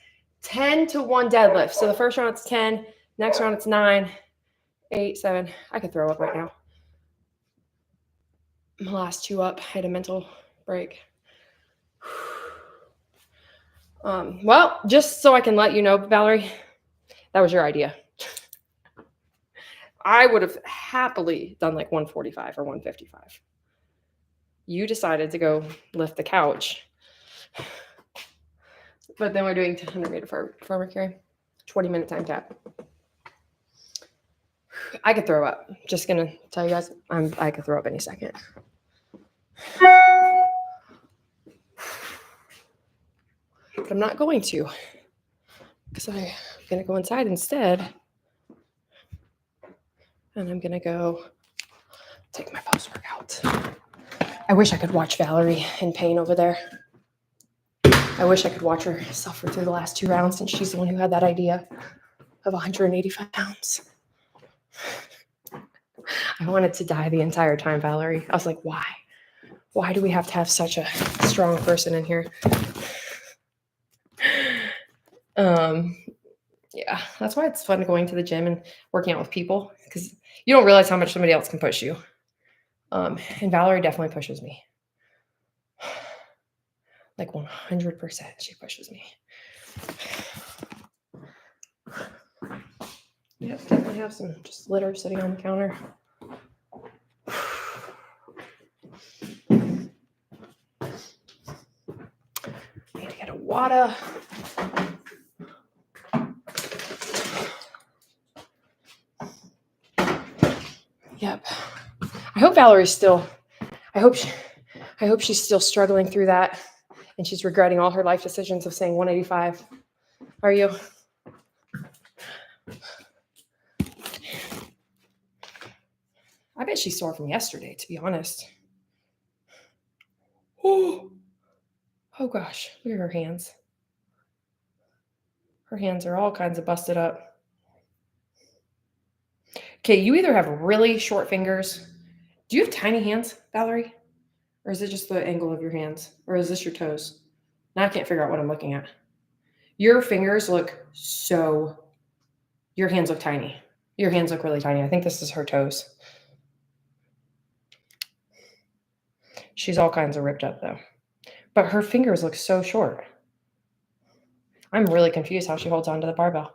10 to 1 deadlift. So the first round it's 10, next round it's 9, 8, 7. I could throw up right now. My last 2 up, I had a mental break. Well, just so I can let you know, Valerie, that was your idea. I would have happily done like 145 or 155. You decided to go lift the couch. But then we're doing 100 meter farmer carry, 20-minute time cap. I could throw up. Just gonna tell you guys, I could throw up any second. But I'm not going to, because I'm gonna go inside instead. And I'm gonna go take my post-workout. I wish I could watch Valerie in pain over there. I wish I could watch her suffer through the last 2 rounds since she's the one who had that idea of 185 pounds. I wanted to die the entire time, Valerie. I was like, why? Why do we have to have such a strong person in here? Yeah, that's why it's fun going to the gym and working out with people, because you don't realize how much somebody else can push you. And Valerie definitely pushes me. Like 100% she pushes me. Yeah, definitely have some just litter sitting on the counter. oughta. Yep. I hope Valerie's still. I hope she's still struggling through that, and she's regretting all her life decisions of saying 185. Are you? I bet she's sore from yesterday, to be honest. Oh gosh, look at her hands. Her hands are all kinds of busted up. Okay, you either have really short fingers. Do you have tiny hands, Valerie? Or is it just the angle of your hands? Or is this your toes? Now I can't figure out what I'm looking at. Your fingers look so... Your hands look tiny. Your hands look really tiny. I think this is her toes. She's all kinds of ripped up, though. But her fingers look so short. I'm really confused how she holds onto the barbell.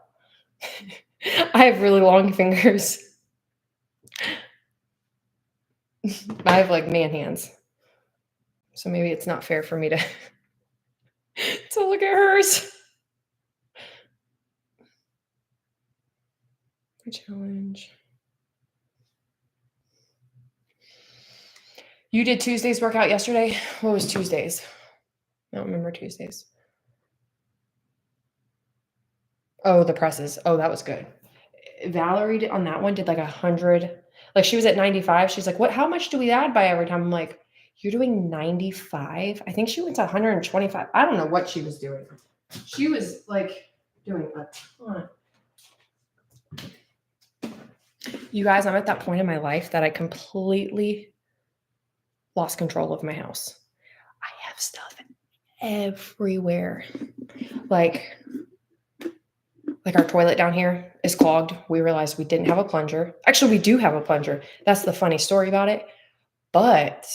I have really long fingers. I have like man hands. So maybe it's not fair for me to look at hers. A challenge. You did Tuesday's workout yesterday? What was Tuesday's? I don't remember Tuesdays. Oh, the presses. Oh, that was good. Valerie on that one did like 100. Like she was at 95. She's like, what? How much do we add by every time? I'm like, you're doing 95? I think she went to 125. I don't know what she was doing. She was like doing a ton. You guys, I'm at that point in my life that I completely lost control of my house. I have stuff everywhere. Like our toilet down here is clogged. We realized we didn't have a plunger. Actually, we do have a plunger. That's the funny story about it. But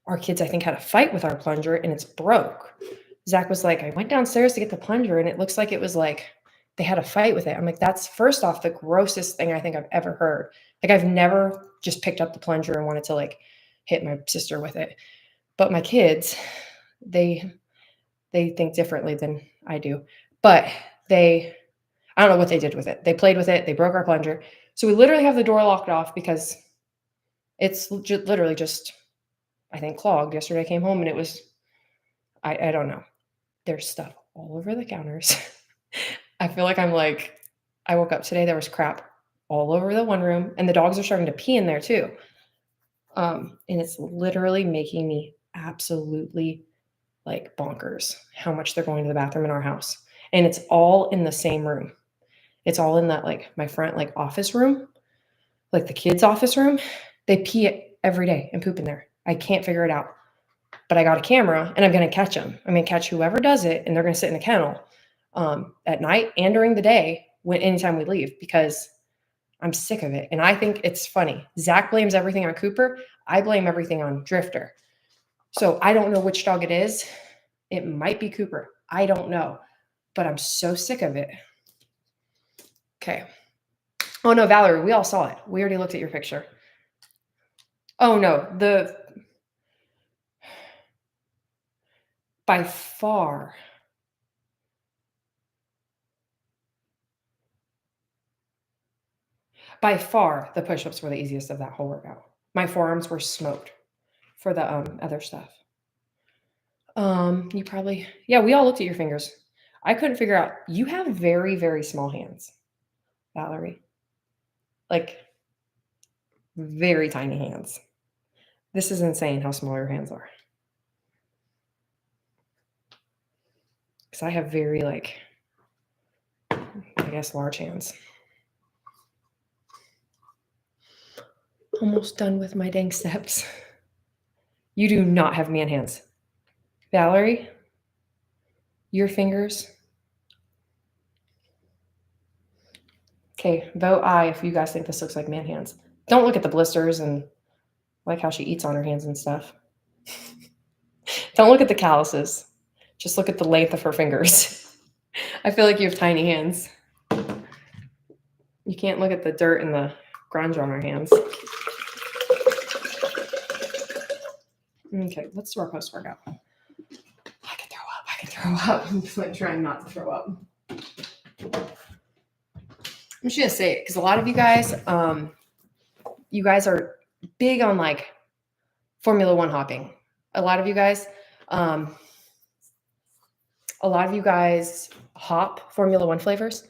our kids, I think, had a fight with our plunger and it's broke. Zach was like, I went downstairs to get the plunger and it looks like it was like they had a fight with it. I'm like, that's first off the grossest thing I think I've ever heard. Like I've never just picked up the plunger and wanted to like hit my sister with it. But my kids, they think differently than I do. But I don't know what they did with it. They played with it. They broke our plunger. So we literally have the door locked off because it's literally just, I think, clogged. Yesterday I came home and it was, I don't know. There's stuff all over the counters. I feel like I woke up today, there was crap all over the one room and the dogs are starting to pee in there too. And it's literally making me absolutely like bonkers how much they're going to the bathroom in our house. And it's all in the same room. It's all in that like my front like office room, like the kids' office room. They pee every day and poop in there. I can't figure it out. But I got a camera and I'm going to catch them. I'm going to catch whoever does it and they're going to sit in the kennel at night and during the day anytime we leave because I'm sick of it. And I think it's funny. Zach blames everything on Cooper. I blame everything on Drifter. So I don't know which dog it is. It might be Cooper. I don't know. But I'm so sick of it. Okay. Oh, no, Valerie, we all saw it. We already looked at your picture. Oh, no. By far, the push-ups were the easiest of that whole workout. My forearms were smoked for the other stuff. You probably, yeah, we all looked at your fingers. I couldn't figure out. You have very, very small hands, Valerie. Like, very tiny hands. This is insane how small your hands are. Because I have very, like, I guess, large hands. Almost done with my dang steps. You do not have man hands. Valerie, your fingers. Okay, vote aye if you guys think this looks like man hands. Don't look at the blisters and like how she eats on her hands and stuff. Don't look at the calluses. Just look at the length of her fingers. I feel like you have tiny hands. You can't look at the dirt and the grunge on her hands. Okay, let's do our post-workout. I can throw throw up. I'm just like trying not to throw up. I'm just gonna say it because a lot of you guys are big on like Formula One hopping. A lot of you guys hop Formula One flavors.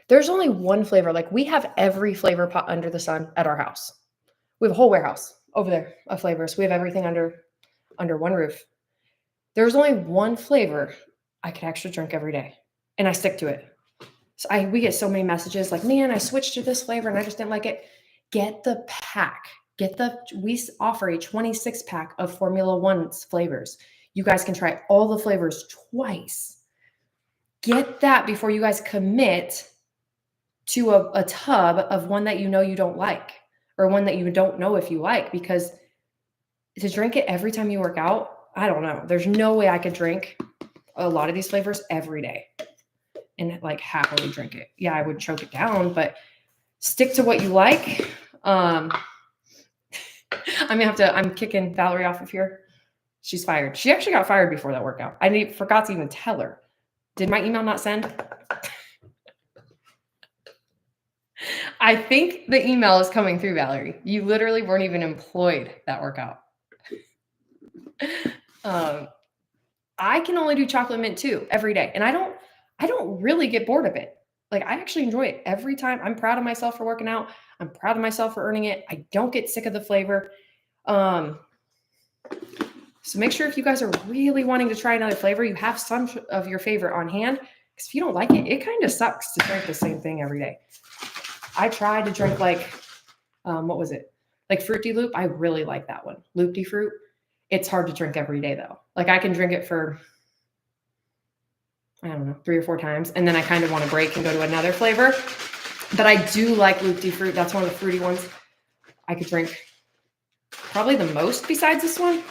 There's only one flavor. Like we have every flavor pot under the sun at our house. We have a whole warehouse over there of flavors. We have everything under one roof. There's only one flavor I could actually drink every day, and I stick to it. So we get so many messages like, man, I switched to this flavor and I just didn't like it. Get the pack. We offer a 26 pack of Formula One's flavors. You guys can try all the flavors twice. Get that before you guys commit to a tub of one that you know you don't like or one that you don't know if you like, because to drink it every time you work out, I don't know. There's no way I could drink a lot of these flavors every day and like happily drink it. Yeah, I would choke it down, but stick to what you like. I'm kicking Valerie off of here. She's fired. She actually got fired before that workout. I forgot to even tell her. Did my email not send? I think the email is coming through, Valerie. You literally weren't even employed that workout. I can only do chocolate mint too every day. And I don't really get bored of it. Like I actually enjoy it every time. I'm proud of myself for working out. I'm proud of myself for earning it. I don't get sick of the flavor. So make sure if you guys are really wanting to try another flavor, you have some of your favorite on hand. Because if you don't like it, it kind of sucks to drink the same thing every day. I tried to drink like, what was it? Like Fruity Loop. I really like that one. Loop-de-Fruit. It's hard to drink every day though. Like I can drink it for, I don't know, 3 or 4 times. And then I kind of want to break and go to another flavor. But I do like Loop-de-Fruit. That's one of the fruity ones I could drink probably the most besides this one.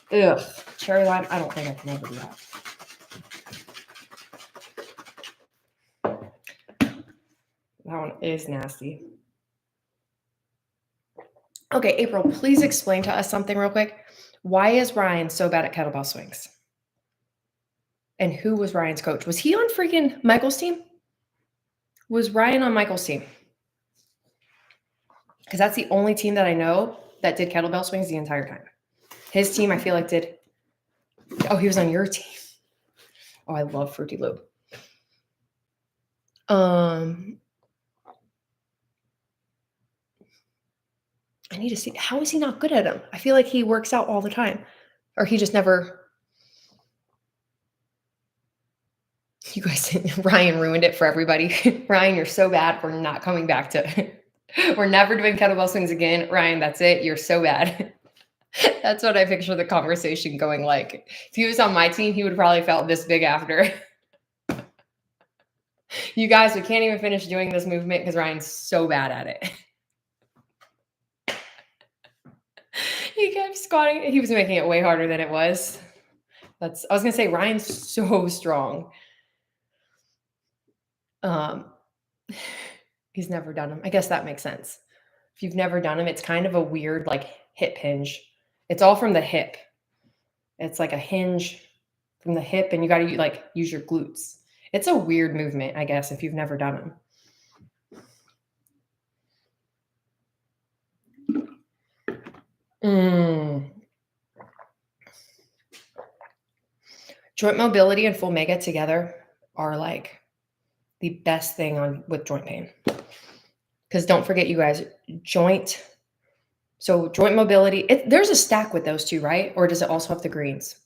Ugh, cherry lime. I don't think I can ever do that. That one is nasty. Okay, April, please explain to us something real quick. Why is Ryan so bad at kettlebell swings? And who was Ryan's coach? Was he on freaking Michael's team? Was Ryan on Michael's team? Because that's the only team that I know that did kettlebell swings the entire time. His team, I feel like, did. Oh, he was on your team. Oh, I love Fruity Loop. I need to see, how is he not good at them? I feel like he works out all the time. Or he just never. You guys, Ryan ruined it for everybody. Ryan, you're so bad. We're not coming back to. We're never doing kettlebell swings again. Ryan, that's it. You're so bad. That's what I picture the conversation going like. If he was on my team, he would probably felt this big after. You guys, we can't even finish doing this movement because Ryan's so bad at it. He kept squatting. He was making it way harder than it was. I was going to say, Ryan's so strong. He's never done them. I guess that makes sense. If you've never done them, it's kind of a weird like hip hinge. It's all from the hip. It's like a hinge from the hip and you got to like use your glutes. It's a weird movement, I guess, if you've never done them. Joint mobility and full mega together are like the best thing with joint pain. Because don't forget, you guys, joint mobility, there's a stack with those two, right? Or does it also have the greens?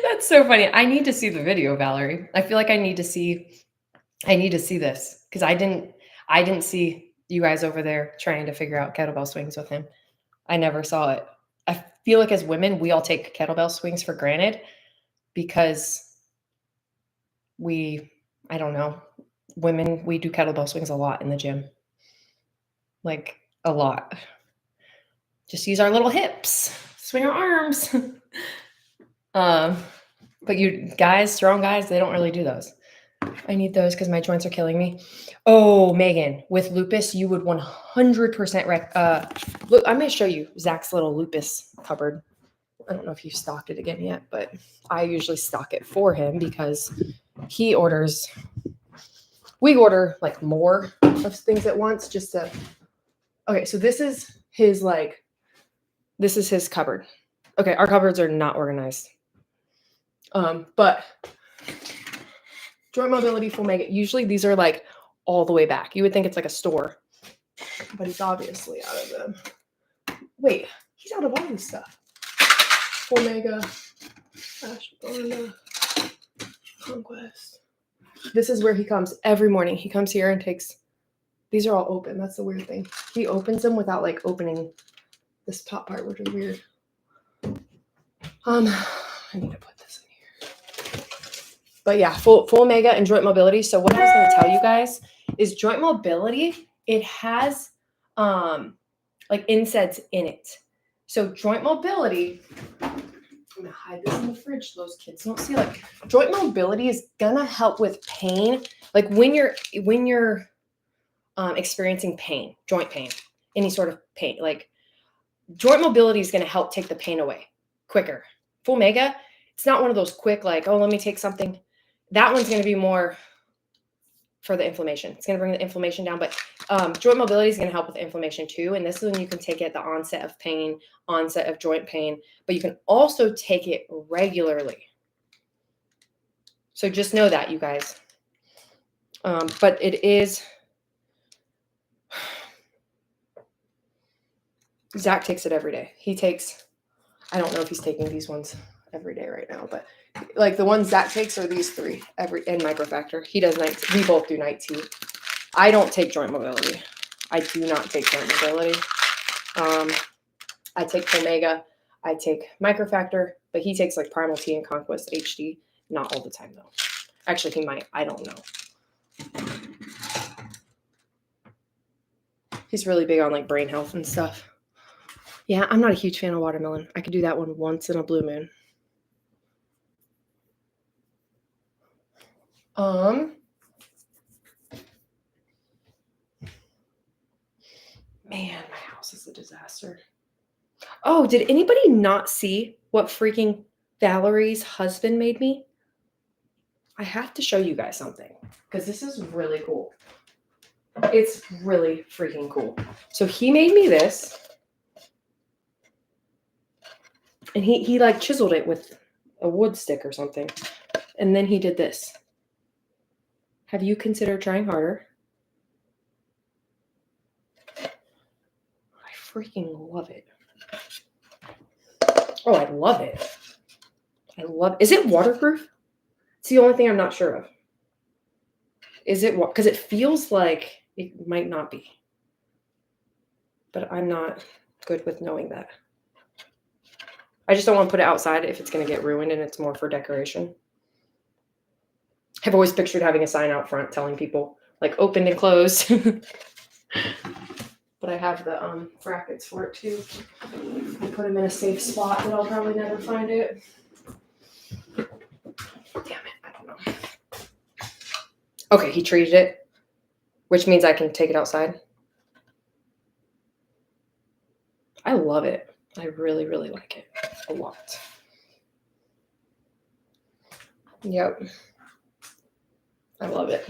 That's so funny. I need to see the video, Valerie. I feel like I need to see this because I didn't see you guys over there trying to figure out kettlebell swings with him. I never saw it. I feel like as women, we all take kettlebell swings for granted because I don't know, women, we do kettlebell swings a lot in the gym. Like a lot. Just use our little hips, swing our arms. But you guys, strong guys, they don't really do those. I need those because my joints are killing me. Oh, Megan, with lupus, you would 100% look, I'm going to show you Zach's little lupus cupboard. I don't know if you've stocked it again yet, but I usually stock it for him because we order like more of things at once just to, okay, so this is his cupboard. Okay, our cupboards are not organized. But joint mobility full mega, usually these are like all the way back. You would think it's like a store, but he's obviously out of them. Wait, he's out of all this stuff. Full mega, Ashburn, Conquest. This is where he comes every morning. He comes here and takes, these are all open. That's the weird thing. He opens them without like opening this top part, which is weird. I need to put this in here. But yeah, full mega and joint mobility. So what I was going to tell you guys is joint mobility, it has like NSAIDs in it. So joint mobility, I'm going to hide this in the fridge so those kids don't see. Like joint mobility is going to help with pain. Like when you're experiencing pain, joint pain, any sort of pain, like joint mobility is going to help take the pain away quicker. Full mega, it's not one of those quick, like, oh, let me take something. That one's going to be more for the inflammation. It's going to bring the inflammation down, but joint mobility is going to help with inflammation too. And this is when you can take it at the onset of pain, onset of joint pain, but you can also take it regularly. So just know that, you guys. But it is, Zach takes it every day. He takes, I don't know if he's taking these ones every day right now, but like the ones Zach takes are these three and microfactor. He does night. We both do night tea. I don't take joint mobility. I do not take joint mobility. I take Omega. I take microfactor, but he takes like Primal T and Conquest HD. Not all the time though. Actually, he might. I don't know. He's really big on like brain health and stuff. Yeah, I'm not a huge fan of watermelon. I could do that one once in a blue moon. Man, my house is a disaster. Oh, did anybody not see what freaking Valerie's husband made me? I have to show you guys something because this is really cool. It's really freaking cool. So he made me this. And he like chiseled it with a wood stick or something. And then he did this. Have you considered trying harder? I freaking love it. Oh, I love it. Is it waterproof? It's the only thing I'm not sure of. Is it, because it feels like it might not be. But I'm not good with knowing that. I just don't want to put it outside if it's going to get ruined and it's more for decoration. I've always pictured having a sign out front telling people like open and closed. But I have the brackets for it too. I put them in a safe spot that I'll probably never find it. Damn it, I don't know. Okay, he treated it, which means I can take it outside. I love it. I really, really like it a lot. Yep. I love it.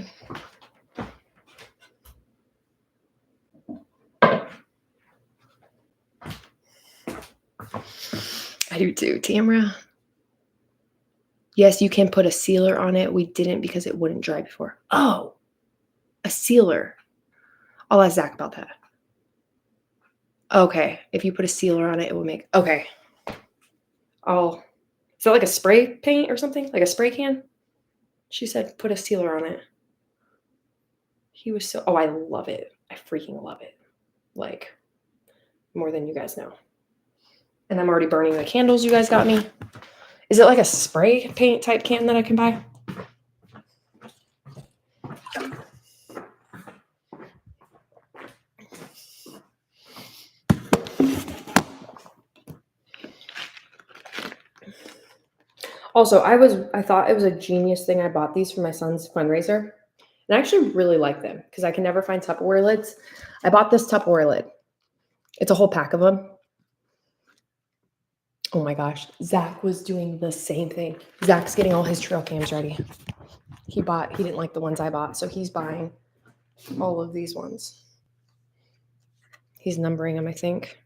I do too, Tamara. Yes, you can put a sealer on it. We didn't because it wouldn't dry before. Oh, a sealer. I'll ask Zach about that. Okay, if you put a sealer on it, it will make, okay. Is that like a spray paint or something? Like a spray can? She said put a sealer on it. He was so, oh, I love it. I freaking love it. Like, more than you guys know. And I'm already burning the candles you guys got me. Is it like a spray paint type can that I can buy? Also, I thought it was a genius thing. I bought these for my son's fundraiser. And I actually really like them because I can never find Tupperware lids. I bought this Tupperware lid. It's a whole pack of them. Oh my gosh. Zach was doing the same thing. Zach's getting all his trail cams ready. He didn't like the ones I bought, so he's buying all of these ones. He's numbering them, I think.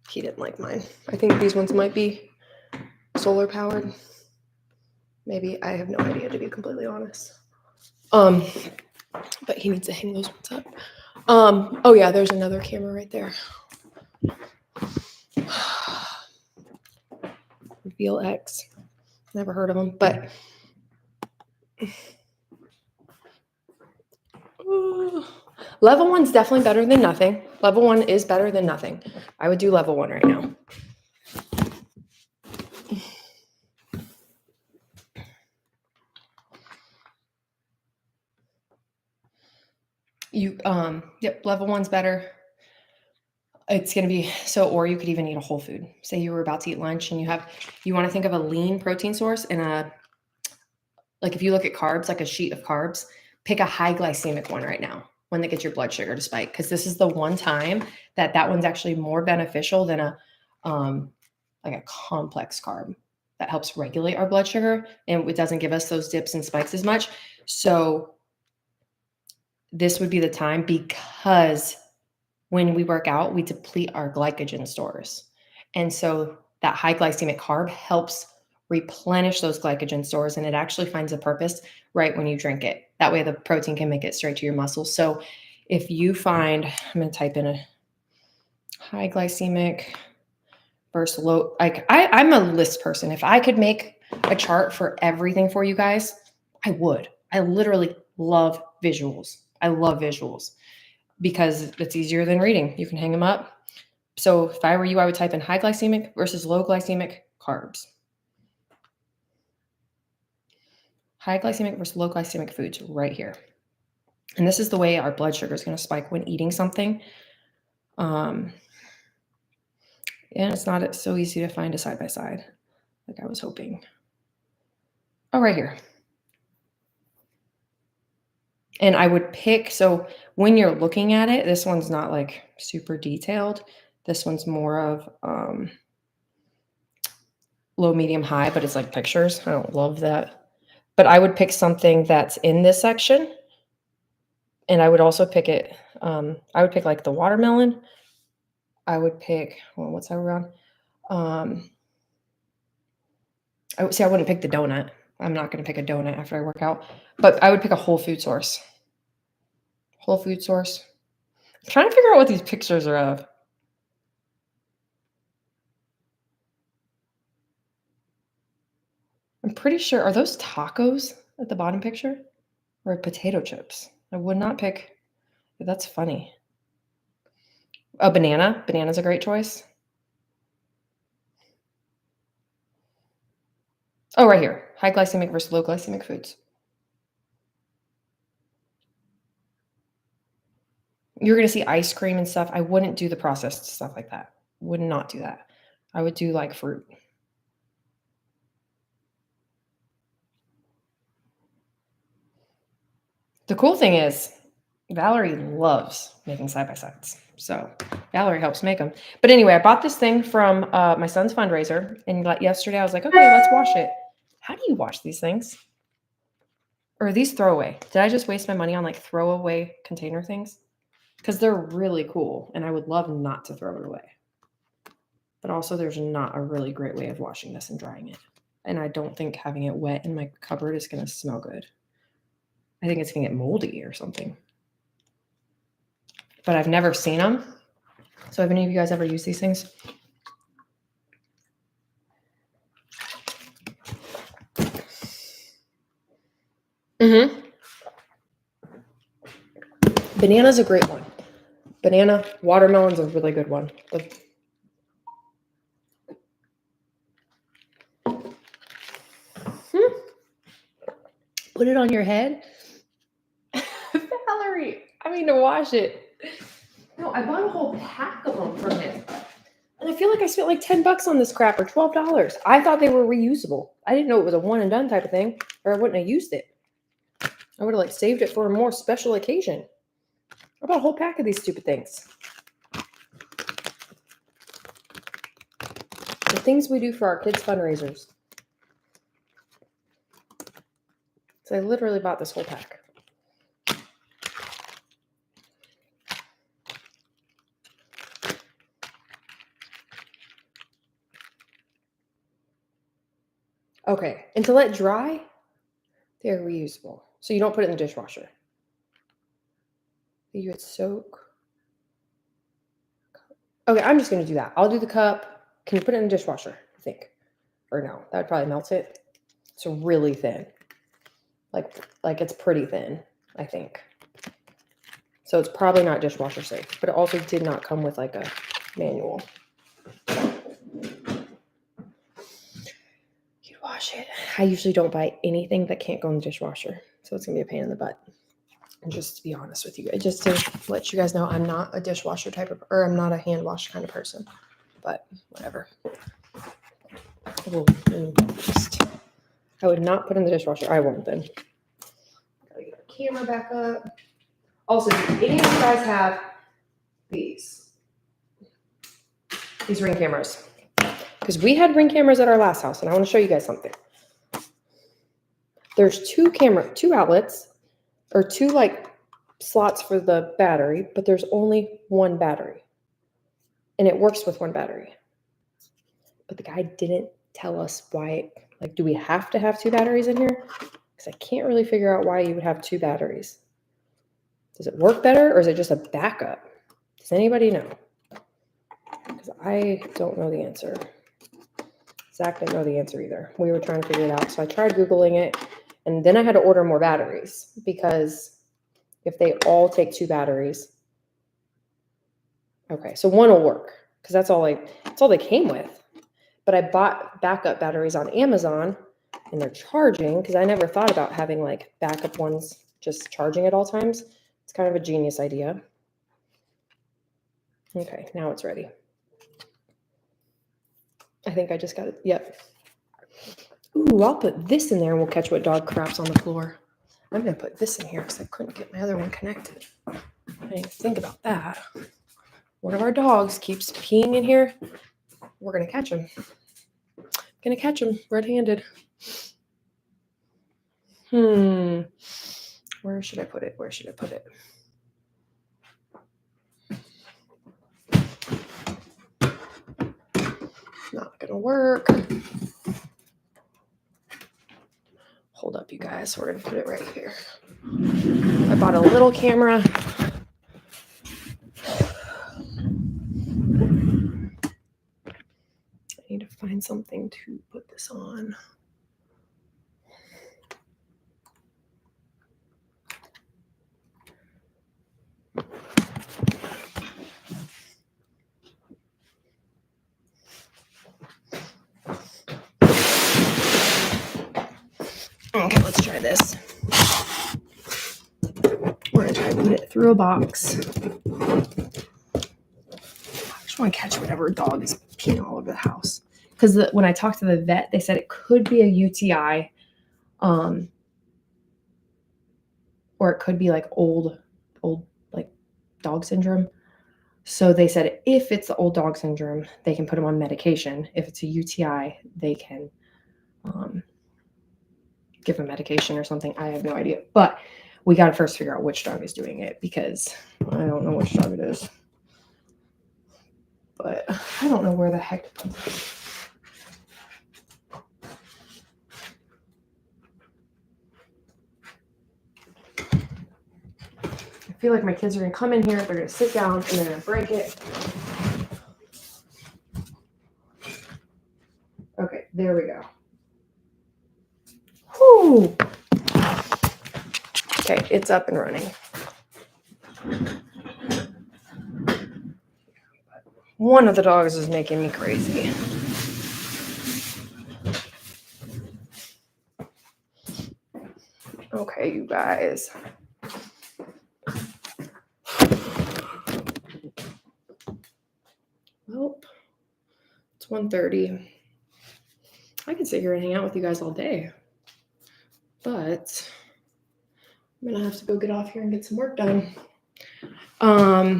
He didn't like mine. I think these ones might be solar powered. Maybe, I have no idea, to be completely honest. But he needs to hang those ones up. Oh yeah, there's another camera right there. Reveal X. Never heard of them, but level 1's definitely better than nothing. Level 1 is better than nothing. I would do level 1 right now. Yep, level 1's better. It's going to be or you could even eat a whole food. Say you were about to eat lunch and you want to think of a lean protein source and like if you look at carbs, like a sheet of carbs, pick a high glycemic one right now, one that gets your blood sugar to spike. Because this is the one time that one's actually more beneficial than like a complex carb that helps regulate our blood sugar. And it doesn't give us those dips and spikes as much. So this would be the time, because when we work out, we deplete our glycogen stores. And so that high glycemic carb helps replenish those glycogen stores, and it actually finds a purpose right when you drink it. That way the protein can make it straight to your muscles. So if you find, I'm going to type in a high glycemic versus low, like I'm a list person. If I could make a chart for everything for you guys, I would. I literally love visuals. I love visuals because it's easier than reading. You can hang them up. So if I were you, I would type in high glycemic versus low glycemic carbs. High glycemic versus low glycemic foods right here. And this is the way our blood sugar is going to spike when eating something. And it's not so easy to find a side by side like I was hoping. Oh, right here. And I would pick, so when you're looking at it, this one's not like super detailed. This one's more of low, medium, high, but it's like pictures. I don't love that. But I would pick something that's in this section. And I would also pick it, I would pick like the watermelon. I would pick, well, what's that around? I wouldn't pick the donut. I'm not going to pick a donut after I work out, but I would pick a whole food source. Whole food source. I'm trying to figure out what these pictures are of. I'm pretty sure, are those tacos at the bottom picture? Or potato chips? I would not pick, that's funny. A banana. Banana's a great choice. Oh, right here. High glycemic versus low glycemic foods. You're going to see ice cream and stuff. I wouldn't do the processed stuff like that. Would not do that. I would do like fruit. The cool thing is Valerie loves making side-by-sides. So Valerie helps make them. But anyway, I bought this thing from my son's fundraiser. And yesterday I was like, okay, let's wash it. How do you wash these things? Or are these throwaway? Did I just waste my money on like throwaway container things? Because they're really cool. And I would love not to throw it away. But also there's not a really great way of washing this and drying it. And I don't think having it wet in my cupboard is going to smell good. I think it's going to get moldy or something. But I've never seen them. So have any of you guys ever used these things? Mm-hmm. Banana's a great one. Banana, watermelon's a really good one. Put it on your head. Valerie, I mean to wash it. No, I bought a whole pack of them from him. And I feel like I spent like $10 on this crap or $12. I thought they were reusable. I didn't know it was a one and done type of thing, or I wouldn't have used it. I would have like saved it for a more special occasion. How about a whole pack of these stupid things? The things we do for our kids' fundraisers. So I literally bought this whole pack. Okay, and to let dry, they're reusable. So you don't put it in the dishwasher. You would soak. Okay, I'm just going to do that. I'll do the cup. Can you put it in the dishwasher, I think? Or no, that would probably melt it. It's really thin. Like it's pretty thin, I think. So it's probably not dishwasher safe, but it also did not come with like a manual. You wash it. I usually don't buy anything that can't go in the dishwasher. So it's going to be a pain in the butt. And just to be honest with you, just to let you guys know, I'm not a dishwasher type of, or I'm not a hand wash kind of person. But whatever. I would not put in the dishwasher. I won't then. Gotta get our camera back up. Also, do any of you guys have these Ring cameras? Because we had Ring cameras at our last house, and I want to show you guys something. There's two outlets, or two like slots for the battery, but there's only one battery. And it works with one battery. But the guy didn't tell us why. Like, do we have to have two batteries in here? Because I can't really figure out why you would have two batteries. Does it work better, or is it just a backup? Does anybody know? Because I don't know the answer. Zach didn't know the answer either. We were trying to figure it out. So I tried Googling it, and then I had to order more batteries because if they all take two batteries. Okay, so one will work because that's all they came with. But I bought backup batteries on Amazon, and they're charging because I never thought about having like backup ones just charging at all times. It's kind of a genius idea. Okay, now it's ready. I think I just got it. Yep. Ooh, I'll put this in there and we'll catch what dog craps on the floor. I'm going to put this in here because I couldn't get my other one connected. I didn't think about that. One of our dogs keeps peeing in here. We're going to catch him. Going to catch him red-handed. Where should I put it? Where should I put it? Not going to work. Hold up, you guys. We're going to put it right here. I bought a little camera. I need to find something to put this on. Okay, let's try this. We're going to try to put it through a box. I just want to catch whatever dog is peeing all over the house. Because when I talked to the vet, they said it could be a UTI, or it could be like old like dog syndrome. So they said if it's the old dog syndrome, they can put them on medication. If it's a UTI, they can give them medication or something. I have no idea. But we got to first figure out which dog is doing it because I don't know which dog it is. But I don't know where the heck to put this. I feel like my kids are going to come in here, they're going to sit down, and they're going to break it. Okay, there we go. Whew. Okay, it's up and running. One of the dogs is making me crazy. Okay, you guys. Nope. It's 1:30. I could sit here and hang out with you guys all day, but I'm gonna have to go get off here and get some work done. So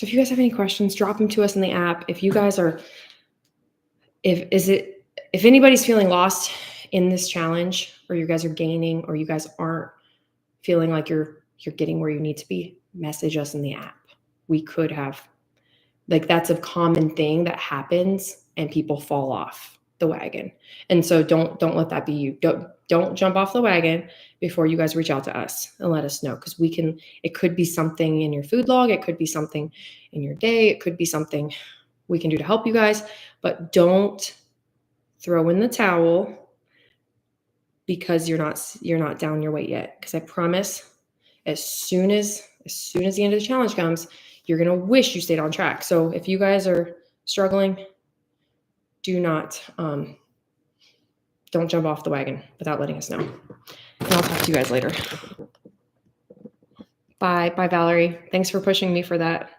if you guys have any questions, drop them to us in the app. If you guys are, if anybody's feeling lost in this challenge, or you guys are gaining, or you guys aren't feeling like you're getting where you need to be, message us in the app. We could have, like, that's a common thing that happens, and people fall off the wagon. And so don't let that be you. Don't jump off the wagon before you guys reach out to us and let us know, because it could be something in your food log, it could be something in your day, it could be something we can do to help you guys, but don't throw in the towel because you're not down your weight yet. Because I promise, as soon as the end of the challenge comes, you're gonna wish you stayed on track. So if you guys are struggling, do not don't jump off the wagon without letting us know. And I'll talk to you guys later. Bye, Valerie. Thanks for pushing me for that.